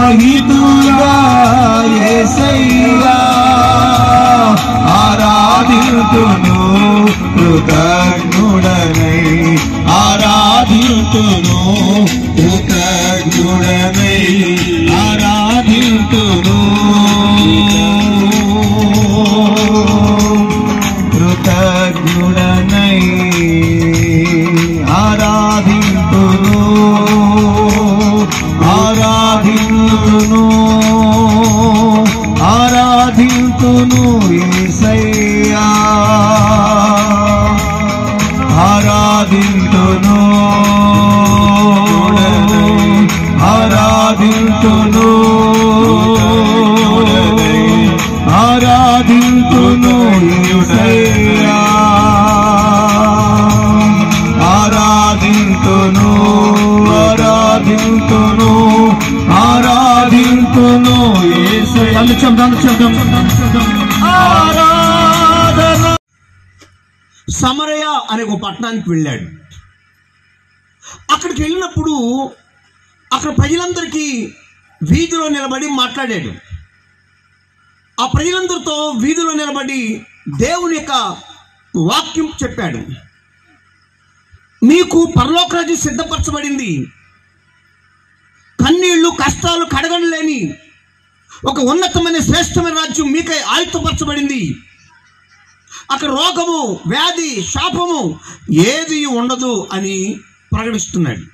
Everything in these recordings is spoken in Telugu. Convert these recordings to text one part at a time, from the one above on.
సహితుడా యేసయ్యా ఆరాధితును కృతజ్ఞుడనై ఆరాధితును కృతజ్ఞుడనై ఆరాధితును కృతజ్ఞుడనై ఆరాధితును ఆరాధితును ఆరాధితును యేసయ్యా ఆరాధితును ఆరాధితును ఆరాధితును యేసయ్యా ఆరాధితును ఆరాధితును ఆరాధితును యేసయ్యా. ఆరాధన. సమరయ అనే ఒక పట్టణానికి వెళ్ళాడు. అక్కడికి వెళ్ళినప్పుడు అక్కడ ప్రజలందరికీ వీధిలో నిలబడి మాట్లాడాడు. ఆ ప్రజలందరితో వీధిలో నిలబడి దేవుని యొక్క వాక్యం చెప్పాడు. మీకు పరలోక రాజ్యం సిద్ధపరచబడింది, కన్నీళ్లు కష్టాలు కడగలేని ఒక ఉన్నతమైన శ్రేష్టమైన రాజ్యం మీకై ఆయుత్తపరచబడింది. అక్కడ రోగము వ్యాధి శాపము ఏది ఉండదు అని ప్రకటిస్తున్నాడు.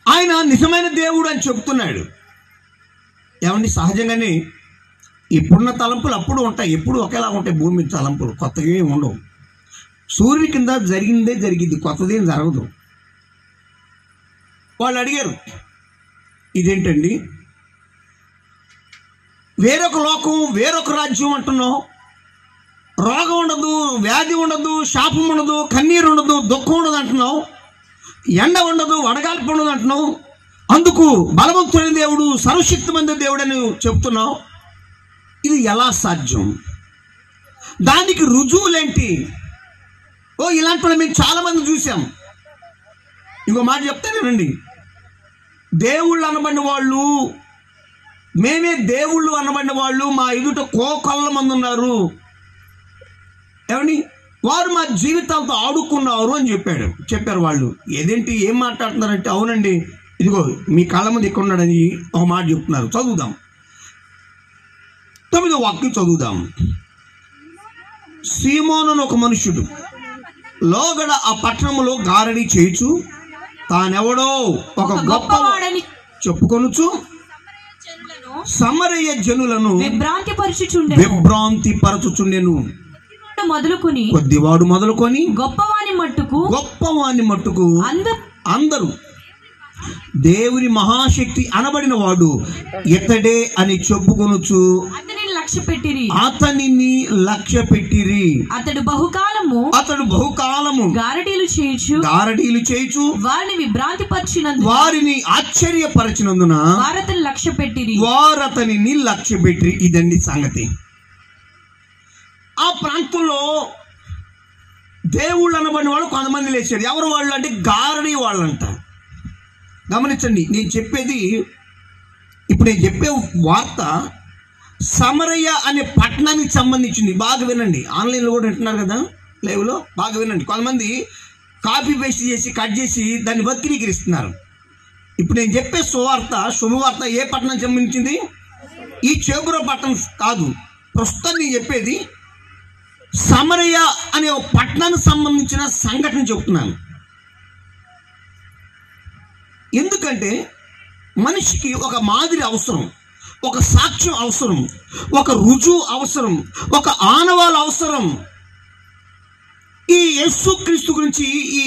ఆయన నిజమైన దేవుడు అని చెబుతున్నాడు. ఏమండి, సహజంగానే ఇప్పుడున్న తలంపులు అప్పుడు ఉంటాయి, ఎప్పుడు ఒకేలా ఉంటాయి. భూమి మీద తలంపులు కొత్తగా ఏమి ఉండవు. సూర్యుని కింద జరిగిందే జరిగింది, కొత్తదేం జరగదు. వాళ్ళు అడిగారు, ఇదేంటండి వేరొక లోకం వేరొక రాజ్యం అంటున్నావు, రోగం ఉండదు వ్యాధి ఉండదు శాపం ఉండదు కన్నీరు ఉండదు దుఃఖం ఉండదు అంటున్నావు, ఎండ ఉండదు వడగాల్పు ఉండదు అంటున్నావు, అందుకు బలవంతుడైన దేవుడు సర్వశక్తిమంత దేవుడు అని చెప్తున్నావు. ఇది ఎలా సాధ్యం? దానికి రుజువులేంటి? ఇలాంటి వాళ్ళు మేము చాలామంది చూసాం. ఇంకో మాట చెప్తానేనండి, దేవుళ్ళు అనబడిన వాళ్ళు, మేమే దేవుళ్ళు అనబడిన వాళ్ళు మా ఎదుట కోకొల్ల మంది ఉన్నారు. ఏమండి, వారు మా జీవితాలతో ఆడుకున్నారు అని చెప్పారు వాళ్ళు. ఏదేంటి ఏం మాట్లాడుతున్నారంటే, అవునండి ఇదిగో మీ కళ్ళ ముందు ఇక్కడ ఉన్నాడని ఒక మాట చెప్తున్నారు. చదువుదాం, 9వ వాక్యం చదువుదాం. సీమోను ఒక మనుష్యుడు లోగడ ఆ పట్టణములో గారడి చేయుచు తానెవడో ఒక గొప్పవాడని చెప్పుకొనుచు సమరయ జనులను విభ్రాంతి పరచుచుండెను. కొద్దివాడు మొదలుకొని గొప్పవాని మట్టుకు అందరూ దేవుని మహాశక్తి అనబడిన వాడు ఇతడే అని చెప్పుకొనుచు అతనిని లక్ష్య పెట్టిరి. అతడు బహుకాలము గారడీలు చేయుచు వారిని ఆశ్చర్యపరిచినందున వారతనిని లక్ష్య పెట్టిరి. ఇదండి సంగతి. ఆ ప్రాంతంలో దేవుళ్ళు అనబడిన వాళ్ళు కొంతమంది లేచారు. ఎవరు వాళ్ళు అంటే గారడీ వాళ్ళంట. గమనించండి, నేను చెప్పే వార్త సమరయ అనే పట్టణానికి సంబంధించింది. బాగా వినండి, ఆన్లైన్లో కూడా వింటున్నారు కదా, లైవ్లో బాగా వినండి. కొంతమంది కాపీ పేస్ట్ చేసి కట్ చేసి దాన్ని వక్రీకరిస్తున్నారు. ఇప్పుడు నేను చెప్పే శుభవార్త ఏ పట్టణానికి సంబంధించింది? ఈ చేబుర పట్టణం కాదు. ప్రస్తుతం నేను చెప్పేది సమరయ అనే ఒక పట్టణానికి సంబంధించిన సంఘటన చెప్తున్నాను. ఎందుకంటే మనిషికి ఒక మాదిరి అవసరం, ఒక సాక్ష్యం అవసరం, ఒక రుజువు అవసరం, ఒక ఆనవాలు అవసరం. ఈ యేసుక్రీస్తు గురించి ఈ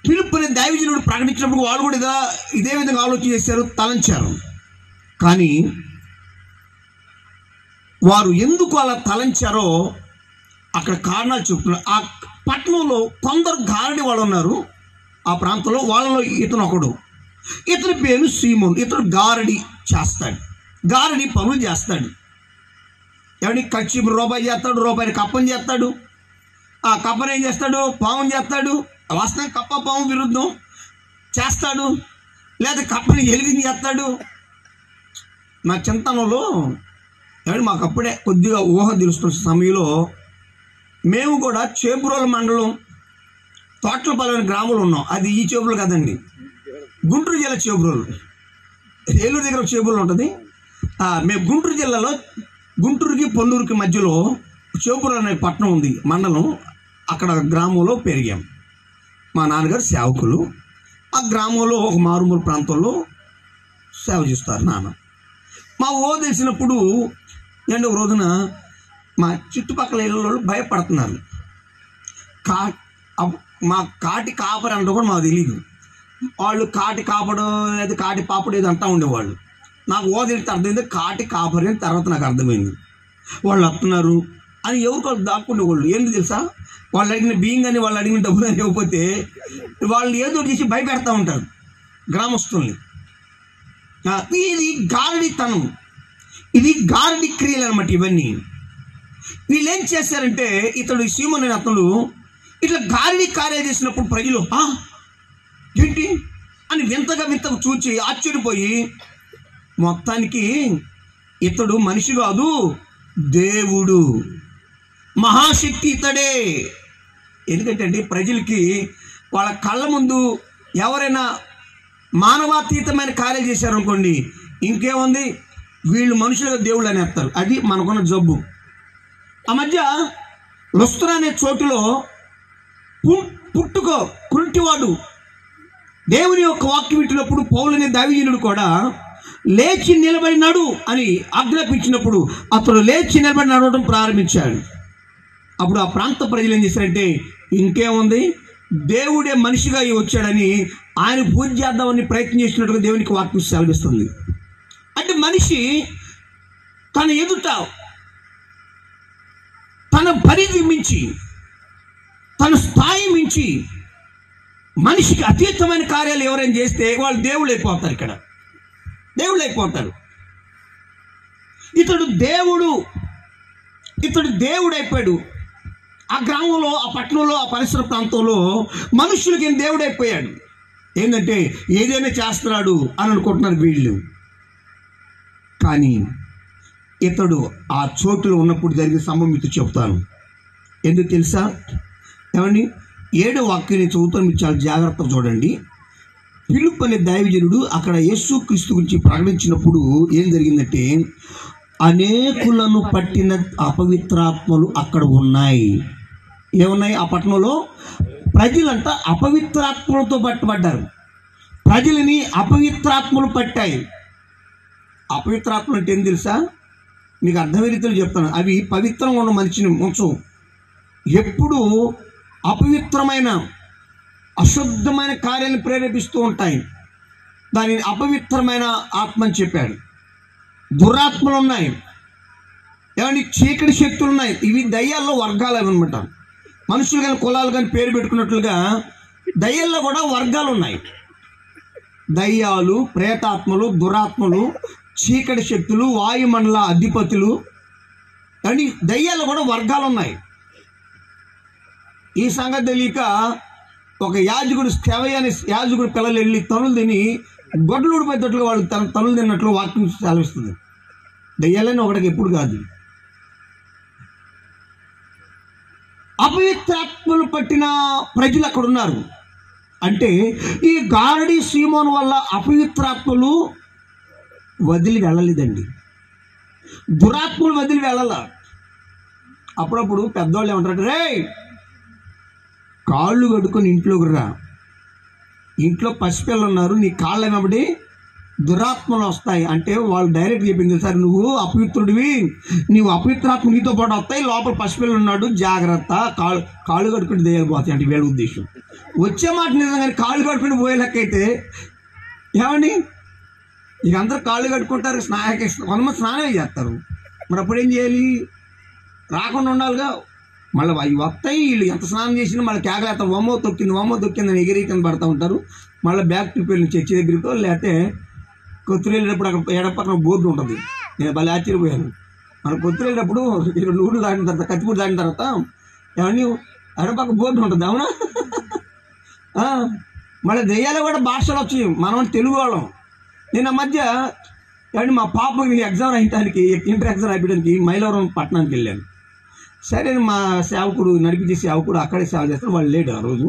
ఫిలిప్పు అనే దైవజనుడు ప్రకటించినప్పుడు వాళ్ళు కూడా ఇదే విధంగా ఆలోచన చేశారు, తలంచారు. కానీ వారు ఎందుకు అలా తలంచారో అక్కడ కారణాలు చెప్తున్నారు. ఆ పట్టణంలో కొందరు గారడి వాళ్ళు ఉన్నారు. ఆ ప్రాంతంలో వాళ్ళలో ఇతను ఒకడు. ఇతని పేరు సీమోన్. ఇతడు గారడి పనులు చేస్తాడు. ఎవడి కచ్చి రూపాయి చేస్తాడు, రూపాయిని కప్పని చేస్తాడు. ఆ కప్పని ఏం చేస్తాడు? పాము చేస్తాడు. వాస్తవం కప్ప పాము విరుద్ధం చేస్తాడు. లేదా కప్పని ఎలిగింది చేస్తాడు. నా చింతనలో మాకు అప్పుడే కొద్దిగా ఊహ తెలుస్తున్న సమయంలో మేము కూడా చేబ్రోలు మండలం తోట్లపాలెం గ్రామంలో ఉన్నాం. అది ఈ చేబ్రోలు కాదండి, గుంటూరు జిల్లా చేబ్రోలు. ఏలూరు దగ్గర ఒక చేబ్రోలు ఉంటుంది. మేము గుంటూరు జిల్లాలో గుంటూరుకి పొన్నూరుకి మధ్యలో చేబ్రోలు అనే పట్టణం ఉంది, మండలం. అక్కడ గ్రామంలో పెరిగాం. మా నాన్నగారు సేవకులు. ఆ గ్రామంలో ఒక మారుమూల ప్రాంతంలో సేవ చేస్తారు నాన్న. మా తెలిసినప్పుడు ఒక రోజున మా చుట్టుపక్కల ఇళ్ళ భయపడుతున్నారు. మా కాటి కాపరి అంటే కూడా మాకు తెలియదు. వాళ్ళు కాటి కాపడం లేదా కాటి పాపడు ఏదో అంటూ ఉండేవాళ్ళు. నాకు తెలిస్తే అర్థమైంది కాటి కాపరి అని. తర్వాత నాకు అర్థమైంది వాళ్ళు వస్తున్నారు అని. ఎవరికో దాక్కుండేవాళ్ళు. ఏంటి తెలుసా, వాళ్ళు అడిగిన బియ్యం కానీ వాళ్ళు అడిగిన డబ్బులు కానీ ఇవ్వకపోతే వాళ్ళు ఏదో చేసి భయపెడతా ఉంటారు గ్రామస్తుల్ని. ఇది గారడితనం, ఇది గారడి క్రియలు అనమాట ఇవన్నీ. వీళ్ళు ఏం చేశారంటే, ఇతడు సీమోను అనే అతను ఇట్లా గారడి కార్యాలు చేసినప్పుడు ప్రజలు ఏంటి అని వింతగా చూచి ఆశ్చర్యపోయి, మొత్తానికి ఇతడు మనిషి కాదు, దేవుడు, మహాశక్తి ఇతడే. ఎందుకంటే అండి, ప్రజలకి వాళ్ళ కళ్ళ ముందు ఎవరైనా మానవాతీతమైన కార్యాలు చేశారనుకోండి, ఇంకేముంది, వీళ్ళు మనుషులుగా దేవుళ్ళు అనేస్తారు. అది మనకున్న జబ్బు. ఆ మధ్య లుస్త్రా అనే చోటులో పుట్టుకో కుంటివాడు దేవుని యొక్క వాక్యం వింటున్నప్పుడు పౌలనే దావీదుడు కూడా లేచి నిలబడినాడు అని ఆజ్ఞాపించినప్పుడు అతడు లేచి నిలబడి నడవడం ప్రారంభించాడు. అప్పుడు ఆ ప్రాంత ప్రజలు ఏం చేశారంటే, ఇంకేముంది, దేవుడే మనిషిగా వచ్చాడని ఆయన పూజ చేద్దామని ప్రయత్నం చేసినట్టుగా దేవునికి వాక్యం సెలవిస్తుంది. అంటే మనిషి తన ఎదుట తన పరిధి మించి, తన స్థాయి మించి మనిషికి అతీతమైన కార్యాలు ఎవరైనా చేస్తే వాళ్ళు దేవుళ్ళు అయిపోతారు. ఇక్కడ దేవుళ్ళు అయిపోతారు. ఇతడు దేవుడు అయిపోయాడు. ఆ గ్రామంలో, ఆ పట్టణంలో, ఆ పరిసర ప్రాంతంలో మనుషులకి దేవుడు అయిపోయాడు. ఏంటంటే ఏదైనా చేస్తున్నాడు అని అనుకుంటున్నారు వీళ్ళు. కానీ ఇతడు ఆ చోటులో ఉన్నప్పుడు జరిగిన సంభవం మీకు చెప్తాను. ఎందుకు తెలుసా? ఏమండి, 7వ వాక్యాన్ని చదువుతాను, మీరు చాలా జాగ్రత్తగా చూడండి. ఫిలిప్పు అనే దైవజనుడు అక్కడ యేసుక్రీస్తు గురించి ప్రకటించినప్పుడు ఏం జరిగిందంటే, అనేకులను పట్టిన అపవిత్రాత్మలు అక్కడ ఉన్నాయి. ఏమున్నాయి? ఆ పట్టణంలో ప్రజలంతా అపవిత్రాత్మలతో పట్టుబడ్డారు. ప్రజలని అపవిత్రాత్మలు పట్టాయి. అపవిత్రాత్మలు అంటే ఏం తెలుసా? మీకు అర్థమయ్యే రీతిలో చెప్తాను. అవి పవిత్రంగా ఉన్న మనిషిని ఉంచు. ఎప్పుడు అపవిత్రమైన, అశుద్ధమైన కార్యాలను ప్రేరేపిస్తూ ఉంటాయి. దానిని అపవిత్రమైన ఆత్మ అని చెప్పాడు. దురాత్మలు ఉన్నాయి, ఏమంటే చీకటి శక్తులు ఉన్నాయి. ఇవి దయ్యాల్లో వర్గాలు అవి అనమాట. మనుషులు కానీ కులాలు కానీ పేరు పెట్టుకున్నట్లుగా దయ్యాల్లో కూడా వర్గాలు ఉన్నాయి. దయ్యాలు, ప్రేతాత్మలు, దురాత్మలు, చీకటి శక్తులు, వాయుమండల అధిపతులు అని దయ్యాల్లో కూడా వర్గాలు ఉన్నాయి. ఈ సంగతి తెలియక ఒక యాజకుడు స్థెవయ్య అనే యాజకుడు పిల్లలు వెళ్ళి తనులు తిని గొడ్లు ఊడిపోయేటట్లుగా వాళ్ళు తనులు తిన్నట్లు వాక్యం సెలవిస్తుంది. దయ్యాలని ఒకటికి ఎప్పుడు కాదు. అపవిత్రాత్మలు పట్టిన ప్రజలు అక్కడ ఉన్నారు. అంటే ఈ గారడి సీమోను వల్ల అపవిత్రాత్మలు వదిలి వెళ్ళలేదండి, దురాత్మలు వదిలి వెళ్ళాల. అప్పుడప్పుడు పెద్దవాళ్ళు ఏమంటారు, రే కాళ్ళు కడుక్కొని ఇంట్లోకి రా, ఇంట్లో పసిపిల్లలు ఉన్నారు, నీ కాళ్ళ వెంబడి దురాత్మలు వస్తాయి అంటే వాళ్ళు డైరెక్ట్ చెప్పింది, సార్ నువ్వు అపవిత్రుడివి, నీవు అపవిత్రాత్మ నీతో పాటు వస్తాయి, లోపల పసిపిల్లలు ఉన్నాడు, జాగ్రత్త, కాళ్ళు కడుక్కుంటే దయ్యాలు పోతాయి అంటే వీళ్ళ ఉద్దేశం. వచ్చే మాట నిజంగానే కాళ్ళు కడుక్కుంటూ పోయే లెక్క అయితే ఏమండి, ఇక అందరూ కాళ్ళు కడుక్కుంటారు, కొంతమంది స్నానమే చేస్తారు. మరి అప్పుడు ఏం చేయాలి? రాకుండా ఉండాలిగా. మళ్ళీ అవి వస్తాయి, వీళ్ళు ఎంత స్నానం చేసినా మళ్ళీ కేకలేస్తారు, వమ్మో తొక్కిందని ఎగిరి కింద పడుతూ ఉంటారు. మళ్ళీ బ్యాక్ ట్రిప్ వెళ్ళి చర్చి దగ్గరికో లేకపోతే కొత్తూరు వెళ్ళేటప్పుడు అక్కడ ఎడపక్కన బోర్డు ఉంటుంది. నేను భలే ఆశ్చర్యపోయాను. మనం కొత్తూరు వెళ్ళేటప్పుడు 2 ఊళ్ళు దాటిన తర్వాత, కత్తిపూడి దాటిన తర్వాత ఏమని ఎడపక్క బోర్డు ఉంటుంది, అవునా? మళ్ళీ దెయ్యాలు కూడా భాషలు వచ్చి మనం తెలుగు వాళ్ళం. నేను ఆ మధ్య కానీ మా పాపకి ఎగ్జామ్ రాయడానికి ఇంటర్ ఎగ్జామ్ రాయడానికి మైలవరం పట్టణానికి వెళ్ళాను. సరే మా సేవకుడు నడిపించే సేవకుడు అక్కడే సేవ చేస్తాడు, వాళ్ళు లేడు ఆ రోజు.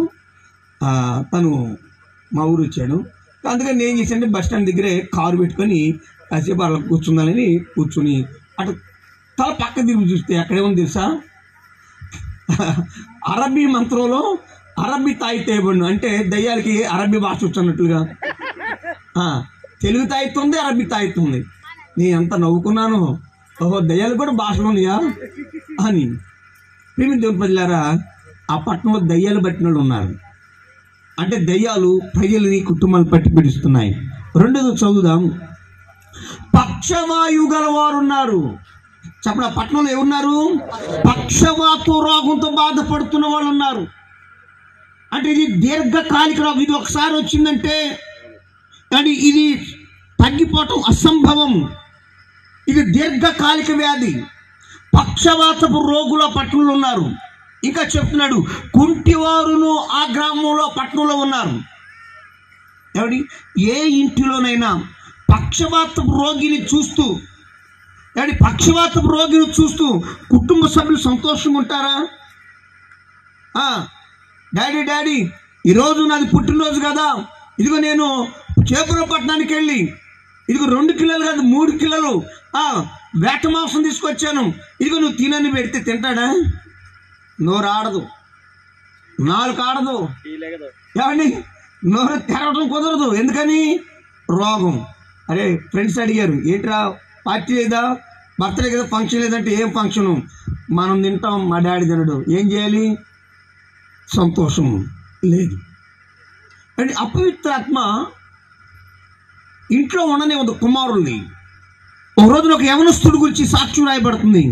తను మా ఊరు వచ్చాడు. అందుకని నేను చేశానంటే బస్ స్టాండ్ దగ్గరే కారు పెట్టుకొని కాసేపు అలా కూర్చుందాలని కూర్చుని అటు తల పక్క తిరిగి చూస్తే అక్కడేముంది తెలుసా, అరబీ మంత్రంలో అరబీ తాయితేబడిను అంటే దయ్యాలకి అరబీ భాష వచ్చన్నట్లుగా తెలుగు తాయితుంది, అరబీ తాయితుంది. నేను ఎంత నవ్వుకున్నాను, ఓహో దయ్యాలు కూడా భాషలు ఉన్నాయా అని. ప్రేమ దేవుని ప్రజలారా, ఆ పట్టణంలో దయ్యాలు పట్టిన వాళ్ళు ఉన్నారు. అంటే దయ్యాలు ప్రజలని కుటుంబాలను పట్టి పిడుస్తున్నాయి. రెండోది చదువుదాం. పక్షవాయువు గలవారు ఉన్నారు. చెప్పండి, ఆ పట్టణంలో ఎవరున్నారు? పక్షవాత రోగంతో బాధపడుతున్న వాళ్ళు ఉన్నారు. అంటే ఇది దీర్ఘకాలిక రోగం. ఇది ఒకసారి వచ్చిందంటే కానీ ఇది తగ్గిపోవటం అసంభవం. ఇది దీర్ఘకాలిక వ్యాధి. పక్షవాతపు రోగుల పట్టణంలో ఉన్నారు. ఇంకా చెప్తున్నాడు, కుంటివారును ఆ గ్రామంలో పట్టణంలో ఉన్నారు. ఏమండి, ఏ ఇంటిలోనైనా పక్షవాతపు రోగిని చూస్తూ కుటుంబ సభ్యులు సంతోషంగా ఉంటారా? డాడీ ఈరోజు నాది పుట్టినరోజు కదా, ఇదిగో నేను చేపురం పట్టణానికి వెళ్ళి ఇదిగో 2 కిలోలు కాదు 3 కిలోలు వేట మాంసం తీసుకొచ్చాను, ఇదిగో నువ్వు తినని పెడితే తింటాడా? నోరు ఆడదు, నాలుగు ఆడదు. ఏమండి, నోరు తెరవడం కుదరదు. ఎందుకని? రోగం. అరే ఫ్రెండ్స్ అడిగారు, ఏంట్రా పార్టీ లేదా, బర్త్డే కదా, ఫంక్షన్ లేదంటే ఏం ఫంక్షను? మనం తింటాం, మా డాడీ తినడు. ఏం చేయాలి? సంతోషం లేదు. అంటే అపవిత్రాత్మ ఇంట్లో ఉండనే ఉంది కుమారుల్ని. ఒక రోజున ఒక యవనస్తుడి గురించి సాక్ష్యం రాయబడుతుంది.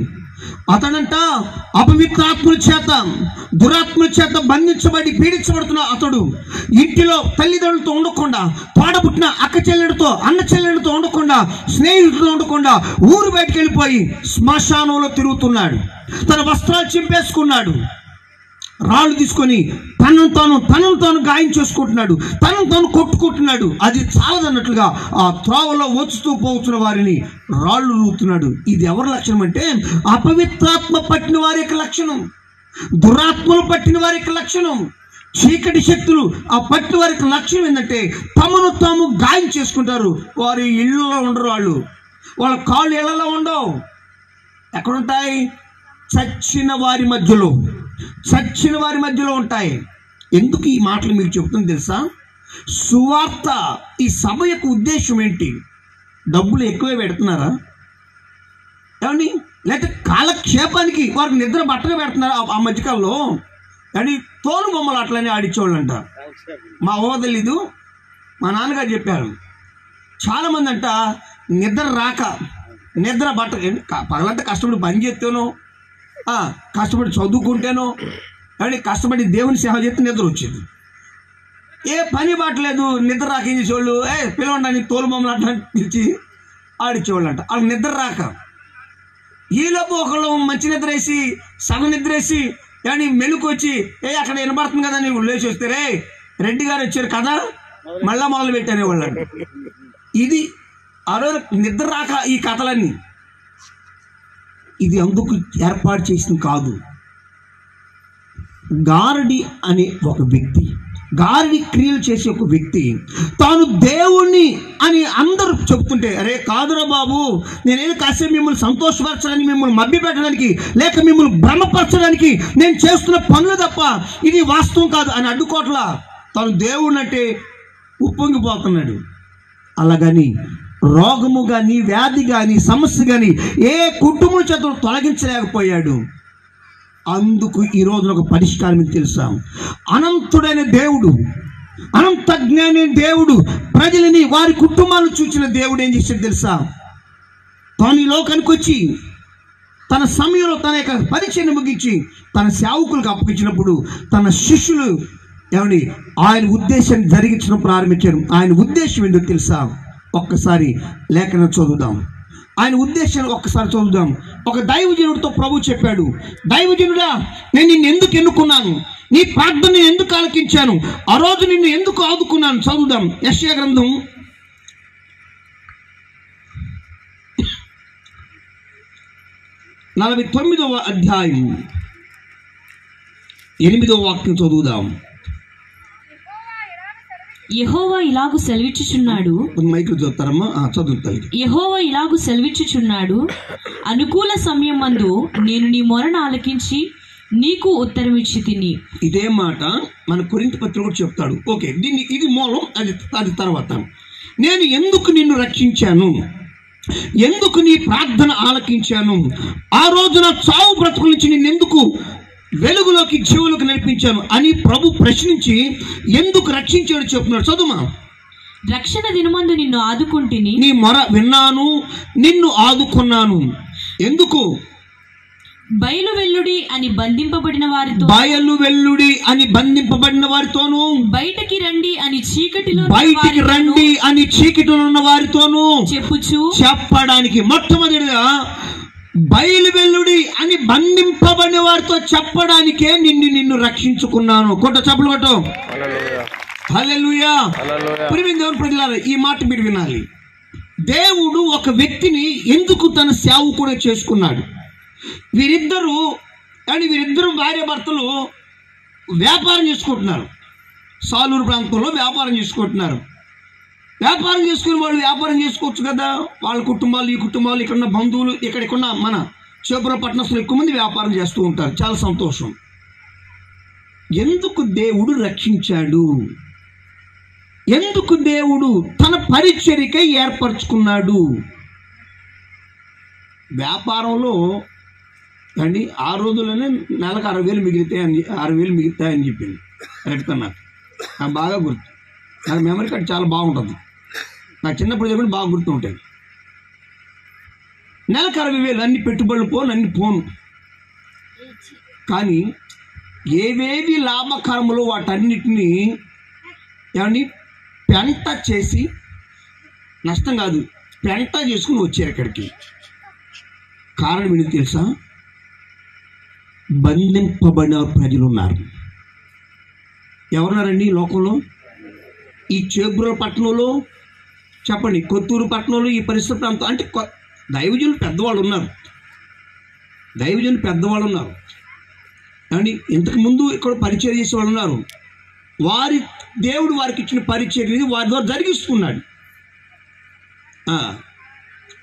అతడంట అపవిత్రాత్మల చేత దురాత్మల చేత బంధించబడి పీడించబడుతున్న అతడు ఇంటిలో తల్లిదండ్రులతో ఉండకుండా, తోడబుట్టిన అక్క చెల్లెడితో అన్న చెల్లెడితో ఉండకుండా, స్నేహితులతో ఉండకుండా ఊరు బయటకు వెళ్ళిపోయి శ్మశానంలో తిరుగుతున్నాడు. తన వస్త్రాలు చింపేసుకున్నాడు, రాళ్ళు తీసుకొని తనను తాను గాయం చేసుకుంటున్నాడు, తనను తాను కొట్టుకుంటున్నాడు. అది చాలదన్నట్లుగా ఆ త్రోవలో వచ్చుతూ పోతున్న వారిని రాళ్ళు రూతున్నాడు. ఇది ఎవరి లక్షణం అంటే అపవిత్రాత్మ పట్టిన వారి యొక్క లక్షణం, దురాత్మలు పట్టిన వారి యొక్క లక్షణం, చీకటి శక్తులు ఆ పట్టిన వారి యొక్క లక్షణం ఏంటంటే తమను తాము గాయం చేసుకుంటారు. వారి ఇళ్ళలో ఉండరు, వాళ్ళ కాళ్ళు ఇళ్లలో ఉండవు. ఎక్కడుంటాయి? చచ్చిన వారి మధ్యలో ఉంటాయి. ఎందుకు ఈ మాటలు మీకు చెప్తుంది తెలుసా? సువార్త ఈ సభ యొక్క ఉద్దేశం ఏంటి? డబ్బులు ఎక్కువే పెడుతున్నారా? ఏమండి, లేకపోతే కాలక్షేపానికి వారికి నిద్ర బట్టగా పెడుతున్నారా? ఆ మధ్యకాలంలో కానీ తోలు బొమ్మలు అట్లనే ఆడిచ్చేవాళ్ళు అంట. మా ఊహ తెలీదు, మా నాన్నగారు చెప్పారు. చాలామంది అంట నిద్ర బట్ట పగలంతా కష్టపడి పని చేస్తేనో, కష్టపడి చదువుకుంటేనో, కానీ కష్టపడి దేవుని సేవ చేస్తే నిద్ర వచ్చేది. ఏ పని బాటలేదు, నిద్ర రాక ఏం చేసేవాళ్ళు? పిలవండి తోలు బొమ్మలు అట్లా పిలిచి ఆడిచ్చేవాళ్ళు అంట. వాళ్ళకి నిద్ర రాక ఈలోపు ఒకళ్ళు మంచి నిద్ర వేసి సగం నిద్ర వేసి కానీ మెలుకు వచ్చి అక్కడ వినబడుతుంది కదా నీవు లేచి వస్తే, రే రెడ్డి గారు వచ్చారు కదా, మళ్ళా మొదలు పెట్టానే వాళ్ళు. ఇది ఆ రోజు నిద్ర రాక ఈ కథలన్నీ. ఇది అందుకు ఏర్పాటు చేసింది కాదు. గారడి అనే ఒక వ్యక్తి, గారడి క్రియలు చేసే ఒక వ్యక్తి తాను దేవుణ్ణి అని అందరూ చెప్తుంటే, అరే కాదురా బాబు, నేనేది కాసేపు మిమ్మల్ని సంతోషపరచడానికి, మిమ్మల్ని మభ్యపెట్టడానికి, లేక మిమ్మల్ని భ్రమపరచడానికి నేను చేస్తున్న పనులు తప్ప ఇది వాస్తవం కాదు అని అడ్డుకోట్లా. తాను దేవుణ్ణి అంటే ఉప్పొంగిపోతున్నాడు. అలాగని రోగము కానీ, వ్యాధి కానీ, సమస్య కానీ ఏ కుటుంబం చేత తొలగించలేకపోయాడు. అందుకు ఈ రోజున ఒక పరిష్కారం మీకు తెలుసా? అనంతుడైన దేవుడు, అనంత జ్ఞాని దేవుడు ప్రజలని వారి కుటుంబాలను చూసిన దేవుడు ఏం చేశాడు తెలుసా? తాను ఈ లోకానికి వచ్చి తన సమయంలో తన యొక్క పరిచయం ముగించి తన సేవకులకు అప్పగించినప్పుడు తన శిష్యులు ఏమండి ఆయన ఉద్దేశం జరిగించడం ప్రారంభించారు. ఆయన ఉద్దేశం ఏంటో తెలుసా? ఒక్కసారి లేఖనం చదువుదాం. ఆయన ఉద్దేశాన్ని ఒక్కసారి చదువుదాం. ఒక దైవజనుడితో ప్రభు చెప్పాడు, దైవజనుడా, నేను నిన్ను ఎందుకు ఎన్నుకున్నాను, నీ ప్రార్థన నేను ఎందుకు ఆలకించాను, ఆ రోజు నిన్ను ఎందుకు ఆదుకున్నాను. చదువుదాం. యెషయా గ్రంథం 49వ అధ్యాయం 8వ వాక్యం చదువుదాం. యెహోవా ఇలాగు సెలవిచ్చుచున్నాడు. మైకులు చదువుతారమ్మా, చదువుతాయి. యెహోవా ఇలాగు సెలవిచ్చుచున్నాడు, అనుకూల సమయమందు నేను నీ మొరను ఆలకించి నీకు ఉత్తరం ఇచ్చి తిని. ఇదే మాట మన కొరింథీ పత్రిక కూడా చెప్తాడు. ఓకే, ఇది మూలం, అది తర్వాత. నేను ఎందుకు నిన్ను రక్షించాను, ఎందుకు నీ ప్రార్థన ఆలకించాను, ఆ రోజున చావు బ్రతుకుల నుంచి నిన్నెందుకు వెలుగులోకి జీవులకు నడిపించాను అని ప్రభు ప్రశ్నించి ఎందుకు రక్షించాడు చెప్తున్నాడు. చదువుమా. రక్షణ దినమందు నిన్ను ఆదుకుంటుని, నీ మొర విన్నాను, నిన్ను ఆదుకున్నాను. ఎందుకు? బయలు వెల్లుడి అని బంధింపబడిన వారితో, బయలు వెల్లుడి అని బంధింపబడిన వారితోను, బయటికి రండి అని చీకటిలో ఉన్న వారితోను చెప్పుచు, చెప్పడానికి మొట్టమొదటిగా బయలు వెల్లుడి అని బంధింపబడిన వారితో చెప్పడానికే నిన్ను రక్షించుకున్నాను. కొట్ట చప్పలు కొట్టు. హల్లెలూయా. ప్రియమైన దేవుని ప్రజలారా, ఈ మాట మీరు వినాలి. దేవుడు ఒక వ్యక్తిని ఎందుకు తన సేవకుడిగా చేసుకున్నాడు. వీరిద్దరూ భార్య భర్తలు వ్యాపారం చేసుకుంటున్నారు. సాలూరు ప్రాంతంలో వ్యాపారం చేసుకుంటున్నారు. వ్యాపారం చేసుకుని వాళ్ళు వ్యాపారం చేసుకోవచ్చు కదా. వాళ్ళ కుటుంబాలు, ఈ కుటుంబాలు, ఇక్కడ ఉన్న బంధువులు, ఇక్కడికున్న మన చేపుర పట్టణస్తులు ఎక్కువ మంది వ్యాపారం చేస్తూ ఉంటారు. చాలా సంతోషం. ఎందుకు దేవుడు రక్షించాడు, ఎందుకు దేవుడు తన పరిచర్యకై ఏర్పరచుకున్నాడు. వ్యాపారంలో అండి ఆ రోజుల్లోనే నెలకు 60,000 మిగులుతాయని చెప్పింది. కరెక్ట్గా నాకు బాగా గుర్తు. నాకు మెమరీ కార్డ్ చాలా బాగుంటుంది. నాకు చిన్నప్పుడు చెప్పిన బాగా గుర్తుంటాయి. నెలకు 60,000 అన్ని పెట్టుబడులు పోను, అన్ని పోను. కానీ ఏవేవి లాభకరములో వాటన్నిటినీ ఏమండి పెంట చేసి, నష్టం కాదు, పెంట చేసుకుని వచ్చారు ఇక్కడికి. కారణం ఏంటి తెలుసా? బంధింపబడిన ప్రజలు ఉన్నారు. ఎవరున్నారండి లోకంలో? ఈ చేబ్రోల పట్టణంలో చెప్పండి, కొత్తూరు పట్టణంలో, ఈ పరిసర ప్రాంతం అంటే దైవజనులు పెద్దవాళ్ళు ఉన్నారు. అండి ఇంతకుముందు ఇక్కడ పరిచయం చేసే వాళ్ళు ఉన్నారు. దేవుడు వారికి ఇచ్చిన పరిచయం వారి ద్వారా జరిగిస్తున్నాడు.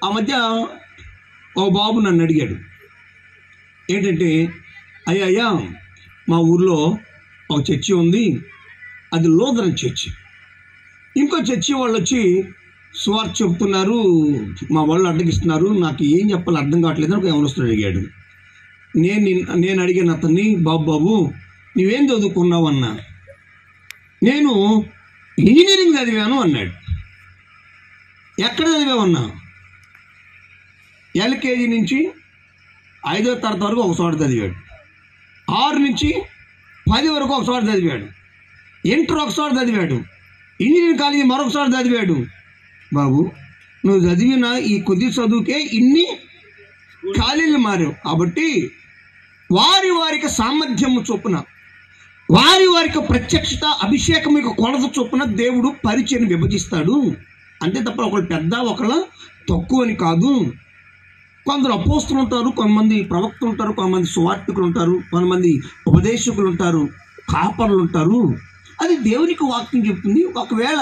ఆ మధ్య ఓ బాబు నన్ను అడిగాడు, ఏంటంటే అయ్యా మా ఊర్లో ఒక చర్చి ఉంది, అది లూథరన్ చర్చి. ఇంకో చర్చి వాళ్ళు వచ్చి సువార్త చెబుతున్నారు, మా వాళ్ళు అడ్డగిస్తున్నారు, నాకు ఏం చెప్పాలి అర్థం కావట్లేదు అని ఒక యవనస్తుడు అడిగాడు. నేను అడిగాను అతన్ని, బాబు నువ్వేం చదువుకున్నావు అన్నా. నేను ఇంజనీరింగ్ చదివాను అన్నాడు. ఎక్కడ చదివామన్నా? ఎల్కేజీ నుంచి 5వ తరగతి వరకు ఒక చోట చదివాడు, 6 నుంచి 10 వరకు ఒక చోట చదివాడు, ఇంటర్ ఒక చోట చదివాడు, ఇంజనీరింగ్ కాలేజీ మరొక చోట చదివాడు. బాబు నువ్వు చదివిన ఈ కొద్ది చదువుకే ఇన్ని ఖాళీలు మారావు. కాబట్టి వారికి సామర్థ్యము చొప్పున, వారికి ప్రత్యక్షత అభిషేకం యొక్క కొలత చొప్పున దేవుడు పరిచయం విభజిస్తాడు. అంతే తప్ప ఒకళ్ళు పెద్ద ఒకళ్ళ తక్కువ అని కాదు. కొందరు అపోస్తులు ఉంటారు, కొంతమంది ప్రవక్తలు ఉంటారు, కొంతమంది సువార్తికులు ఉంటారు, కొంతమంది ఉపదేశకులు ఉంటారు, కాపర్లు ఉంటారు. అది దేవునికి వాక్యం చెప్తుంది. ఒకవేళ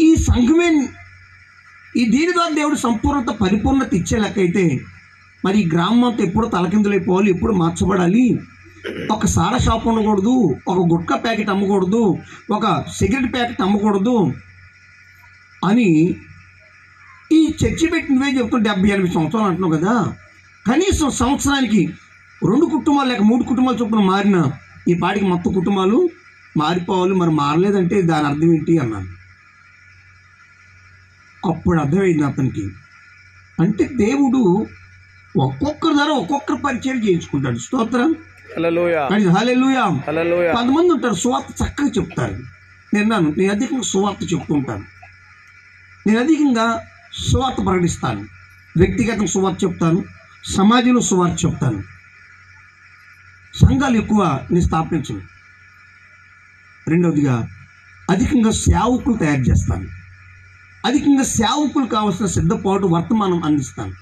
ఈ సంఘమే దీని ద్వారా దేవుడు సంపూర్ణత పరిపూర్ణత ఇచ్చే లెక్కైతే మరి ఈ గ్రామం అంతా ఎప్పుడు తలకిందులైపోవాలి, ఎప్పుడు మార్చబడాలి. ఒక సారా షాప్ ఉండకూడదు, ఒక గుట్కా ప్యాకెట్ అమ్మకూడదు, ఒక సిగరెట్ ప్యాకెట్ అమ్మకూడదు అని ఈ చర్చి పెట్టినవే చెప్తుంటే 70-80 సంవత్సరాలు అంటున్నావు కదా. కనీసం సంవత్సరానికి 2 కుటుంబాలు లేక 3 కుటుంబాలు చొప్పున మారిన ఈ పాటికి మొత్తం కుటుంబాలు మారిపోవాలి. మరి మారలేదంటే దాని అర్థం ఏంటి అన్నాను. అప్పుడు అర్థమైంది అతనికి. అంటే దేవుడు ఒక్కొక్కరి ద్వారా ఒక్కొక్కరు పరిచయం చేయించుకుంటాడు. స్తోత్రం, హల్లెలూయా. కొంతమంది ఉంటారు సువార్త చక్కగా చెప్తారు. నేను అధికంగా సువార్త చెప్తూ ఉంటాను. నేను అధికంగా సువార్త ప్రకటిస్తాను, వ్యక్తిగతంగా సువార్త చెప్తాను, సమాజంలో సువార్త చెప్తాను. సంఘాలు ఎక్కువ నేను స్థాపించను. రెండవదిగా అధికంగా సేవకులు తయారు చేస్తాను. అధికంగా సేవకులు కావాల్సిన సిద్ధపాటు వర్తమానం అందిస్తాను.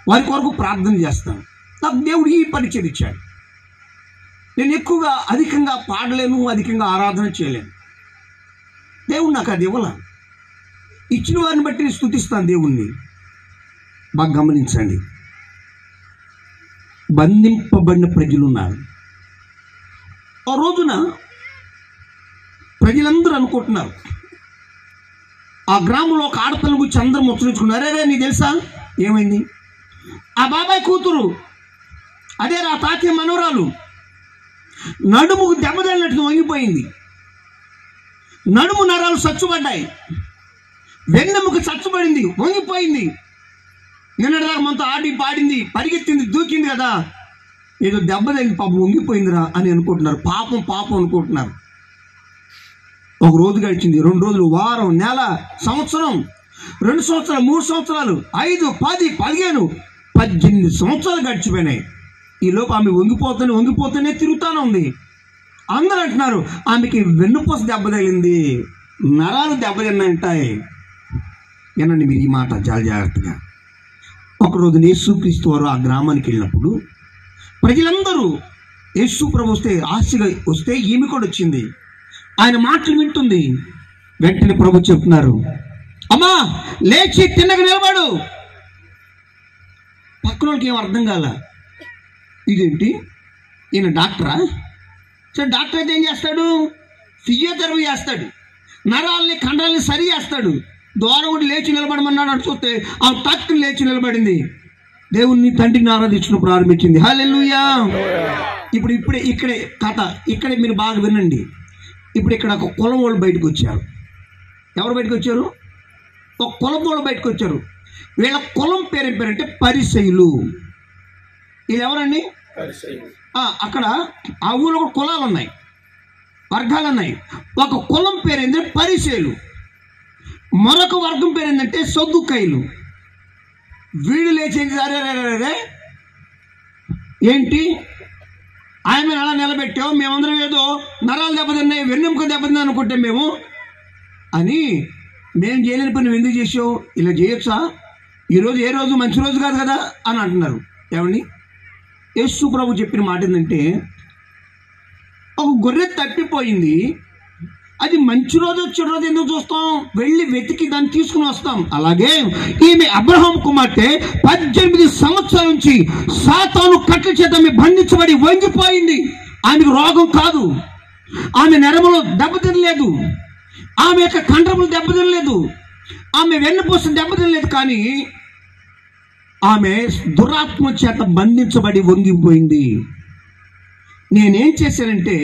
వారి కొరకు ప్రార్థన చేస్తాను. నాకు దేవుడు ఈ పరిచయం ఇచ్చాడు. నేను ఎక్కువగా అధికంగా పాడలేను, అధికంగా ఆరాధన చేయలేను. దేవుడు నాకు అది ఇవ్వాల. ఇచ్చిన వారిని బట్టి నేను స్తుతిస్తాను దేవుణ్ణి. బాగా గమనించండి. బంధింపబడిన ప్రజలు ఉన్నారు. ఆ రోజున ప్రజలందరూ అనుకుంటున్నారు, ఆ గ్రామంలో ఒక ఆడపిల్లని గురించి అందరూ ముచ్చరించుకున్నారు. అరే నీకు తెలుసా ఏమైంది? ఆ బాబాయ్ కూతురు, అదే రా తాతయ్య మనవరాలు, నడుముకు దెబ్బతగిలినట్టు వంగిపోయింది. నడుము నరాలు చచ్చుబడ్డాయి, వెన్నెముక చచ్చుబడింది, వంగిపోయింది. నిన్నటిదాకా మనతో ఆడి పాడింది, పరిగెత్తింది, దూకింది కదా, ఏదో దెబ్బ తగిలింది, పాపం వంగిపోయిందిరా అని అనుకుంటున్నారు. పాపం పాపం అనుకుంటున్నారు. ఒక రోజు గడిచింది, 2 రోజులు, వారం, నెల, సంవత్సరం, 2 సంవత్సరాలు, 3 సంవత్సరాలు, 5, 10, 15, 18 సంవత్సరాలు గడిచిపోయినాయి. ఈలోపు ఆమె వంగిపోతూనే తిరుగుతానే ఉంది. అందరూ అంటున్నారు ఆమెకి వెన్నుపూస దెబ్బ తగిలింది, నరాలు దెబ్బతిన్నాయంటాయి. వినండి మీరు ఈ మాట చాలా జాగ్రత్తగా. ఒకరోజు యేసుక్రీస్తు వారు ఆ గ్రామానికి వెళ్ళినప్పుడు ప్రజలందరూ యేసు ప్రభు వస్తే ఆశగా వస్తే ఈమె కూడా వచ్చింది. ఆయన మాటలు వింటుంది. వెంటనే ప్రభు చెప్తున్నారు, అమ్మా లేచి తిన్నగా నిలబడు. పక్కన వాళ్ళకి ఏం అర్థం కాల. ఇదేంటి, ఈయన డాక్టరా? సరే డాక్టర్ అయితే ఏం చేస్తాడు? ఫిజియోథెరపీ చేస్తాడు, నరాల్ని కండరాల్ని సరి చేస్తాడు. ద్వారం కూడా లేచి నిలబడమన్నాడు. అని చూస్తే ఆ టక్కుని లేచి నిలబడింది. దేవుణ్ణి తండ్రిని ఆరాధించడం ప్రారంభించింది. హల్లెలూయా. ఇక్కడే కథ, ఇక్కడే మీరు బాగా వినండి. ఇప్పుడు ఇక్కడ ఒక కులం వాళ్ళు బయటకు వచ్చారు. ఎవరు బయటకు వచ్చారు? ఒక కులం వాళ్ళు బయటకు వచ్చారు. వీళ్ళ కులం పేరంటే పరిసయ్యులు. వీళ్ళు ఎవరండి? అక్కడ ఆ ఊళ్ళో కులాలు ఉన్నాయి, వర్గాలు ఉన్నాయి. ఒక కులం పేరు ఏంటంటే పరిసయ్యులు, మరొక వర్గం పేరు ఏంటంటే సద్దుకాయులు. వీడు లేచేది అరే ఏంటి ఆయన అలా నిలబెట్టావు, మేమందరం ఏదో నరాలు దెబ్బతిన్నాయి, వెన్నెముక దెబ్బతిన్నాయి అనుకుంటే మేము అని, మేము చేయలేని పని ఎందుకు చేసావు? ఇలా చేయొచ్చా? ఈరోజు ఏ రోజు మంచి రోజు కాదు కదా అని అంటున్నారు. ఏమండి, యేసు ప్రభు చెప్పిన మాట ఏంటంటే, ఒక గొర్రె తప్పిపోయింది, అది మంచి రోజు చెడు రోజు ఎందుకు చూస్తాం? వెళ్ళి వెతికి దాన్ని తీసుకుని వస్తాం. అలాగే ఈమె అబ్రహాం కుమార్తె 18 సంవత్సరాల నుంచి సాతాను కట్ల చేత ఆమె బంధించబడి వంగిపోయింది. ఆమెకు రోగం కాదు, ఆమె నరములో దెబ్బతినలేదు, ఆమె యొక్క కండరములు దెబ్బతినలేదు, ఆమె వెన్నుపూస దెబ్బతినలేదు. కానీ ఆమె దురాత్మ చేత బంధించబడి వంగిపోయింది. నేనేం చేశానంటే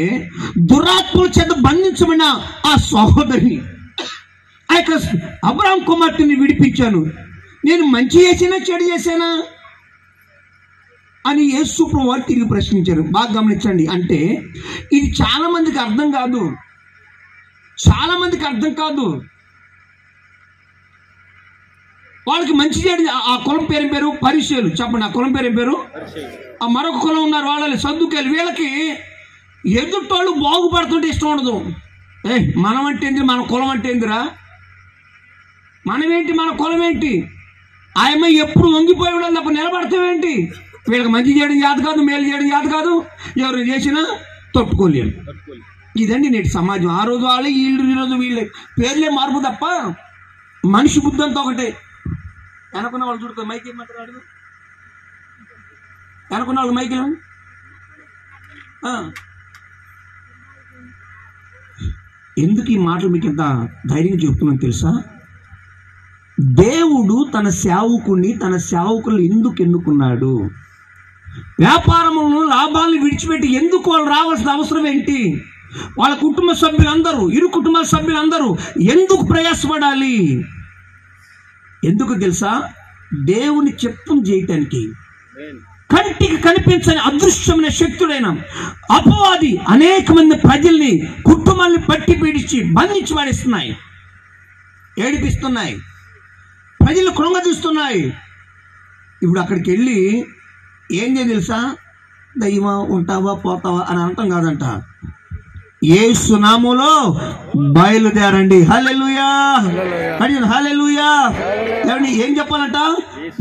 దురాత్మల చేత బంధించబడిన ఆ సహోదరిని, ఆ యొక్క అబ్రహాం కుమార్తెని విడిపించాను. నేను మంచి చేసినా చెడు చేశానా అని యేసు ప్రభువు వారు తిరిగి ప్రశ్నించారు. బాగా గమనించండి. అంటే ఇది చాలా మందికి అర్థం కాదు, చాలా మందికి అర్థం కాదు. వాళ్ళకి మంచి చేయడం. ఆ కులం పేరు పరిసయ్యులు. చెప్పండి, ఆ కులం పేరు. ఆ మరొక కులం ఉన్నారు, వాళ్ళని సద్దుకాయలు. వీళ్ళకి ఎదుటోళ్ళు బాగుపడుతుంటే ఇష్టం ఉండదు. మనం అంటే ఏంటి, మన కులం అంటే ఏందిరా, మనమేంటి, మన కులం ఏంటి? ఆయమ్మ ఎప్పుడు వంగిపోయి ఉండాలి తప్ప నిలబడతామేంటి? వీళ్ళకి మంచి చేయడం చేత కాదు, మేలు చేయడం చేత కాదు, ఎవరు చేసినా తట్టుకోలేరు. ఇదండి నేటి సమాజం. ఆ రోజు వాళ్ళే, ఈ రోజు వీళ్ళే, పేర్లే మార్పు తప్ప మనిషి బుద్ధి అంతా ఒకటే. వెనకున్న వాళ్ళు చూడుకో, మైకి మాట్లాడు, వెనకున్న వాళ్ళు మైకిలు. ఎందుకు ఈ మాటలు మీకు ఇంత ధైర్యం చెప్తున్నాను తెలుసా? దేవుడు తన సేవకులను ఎందుకు ఎన్నుకున్నాడు? వ్యాపారములను లాభాలను విడిచిపెట్టి ఎందుకు వాళ్ళు రావాల్సిన అవసరం ఏంటి? వాళ్ళ కుటుంబ సభ్యులందరూ, ఇరు కుటుంబ సభ్యులందరూ ఎందుకు ప్రయాసపడాలి? ఎందుకు తెలుసా? దేవుని చిత్తం చేయటానికి. కంటికి కనిపించని అదృశ్యమైన శక్తుడైన అపవాది అనేక మంది ప్రజల్ని, కుటుంబాన్ని పట్టి పీడించి బంధించి పడేస్తున్నాయి, ఏడిపిస్తున్నాయి. ప్రజలు కృంగదీస్తున్నాయి. ఇప్పుడు అక్కడికి వెళ్ళి ఏం చేయ తెలుసా, దయ్యమా ఉంటావా పోతావా అని అనటం కాదంట, యేసు నామములో బయలుదేరండి. హల్లెలూయా, హల్లెలూయా. ఏమండి ఏం చెప్పాలంట,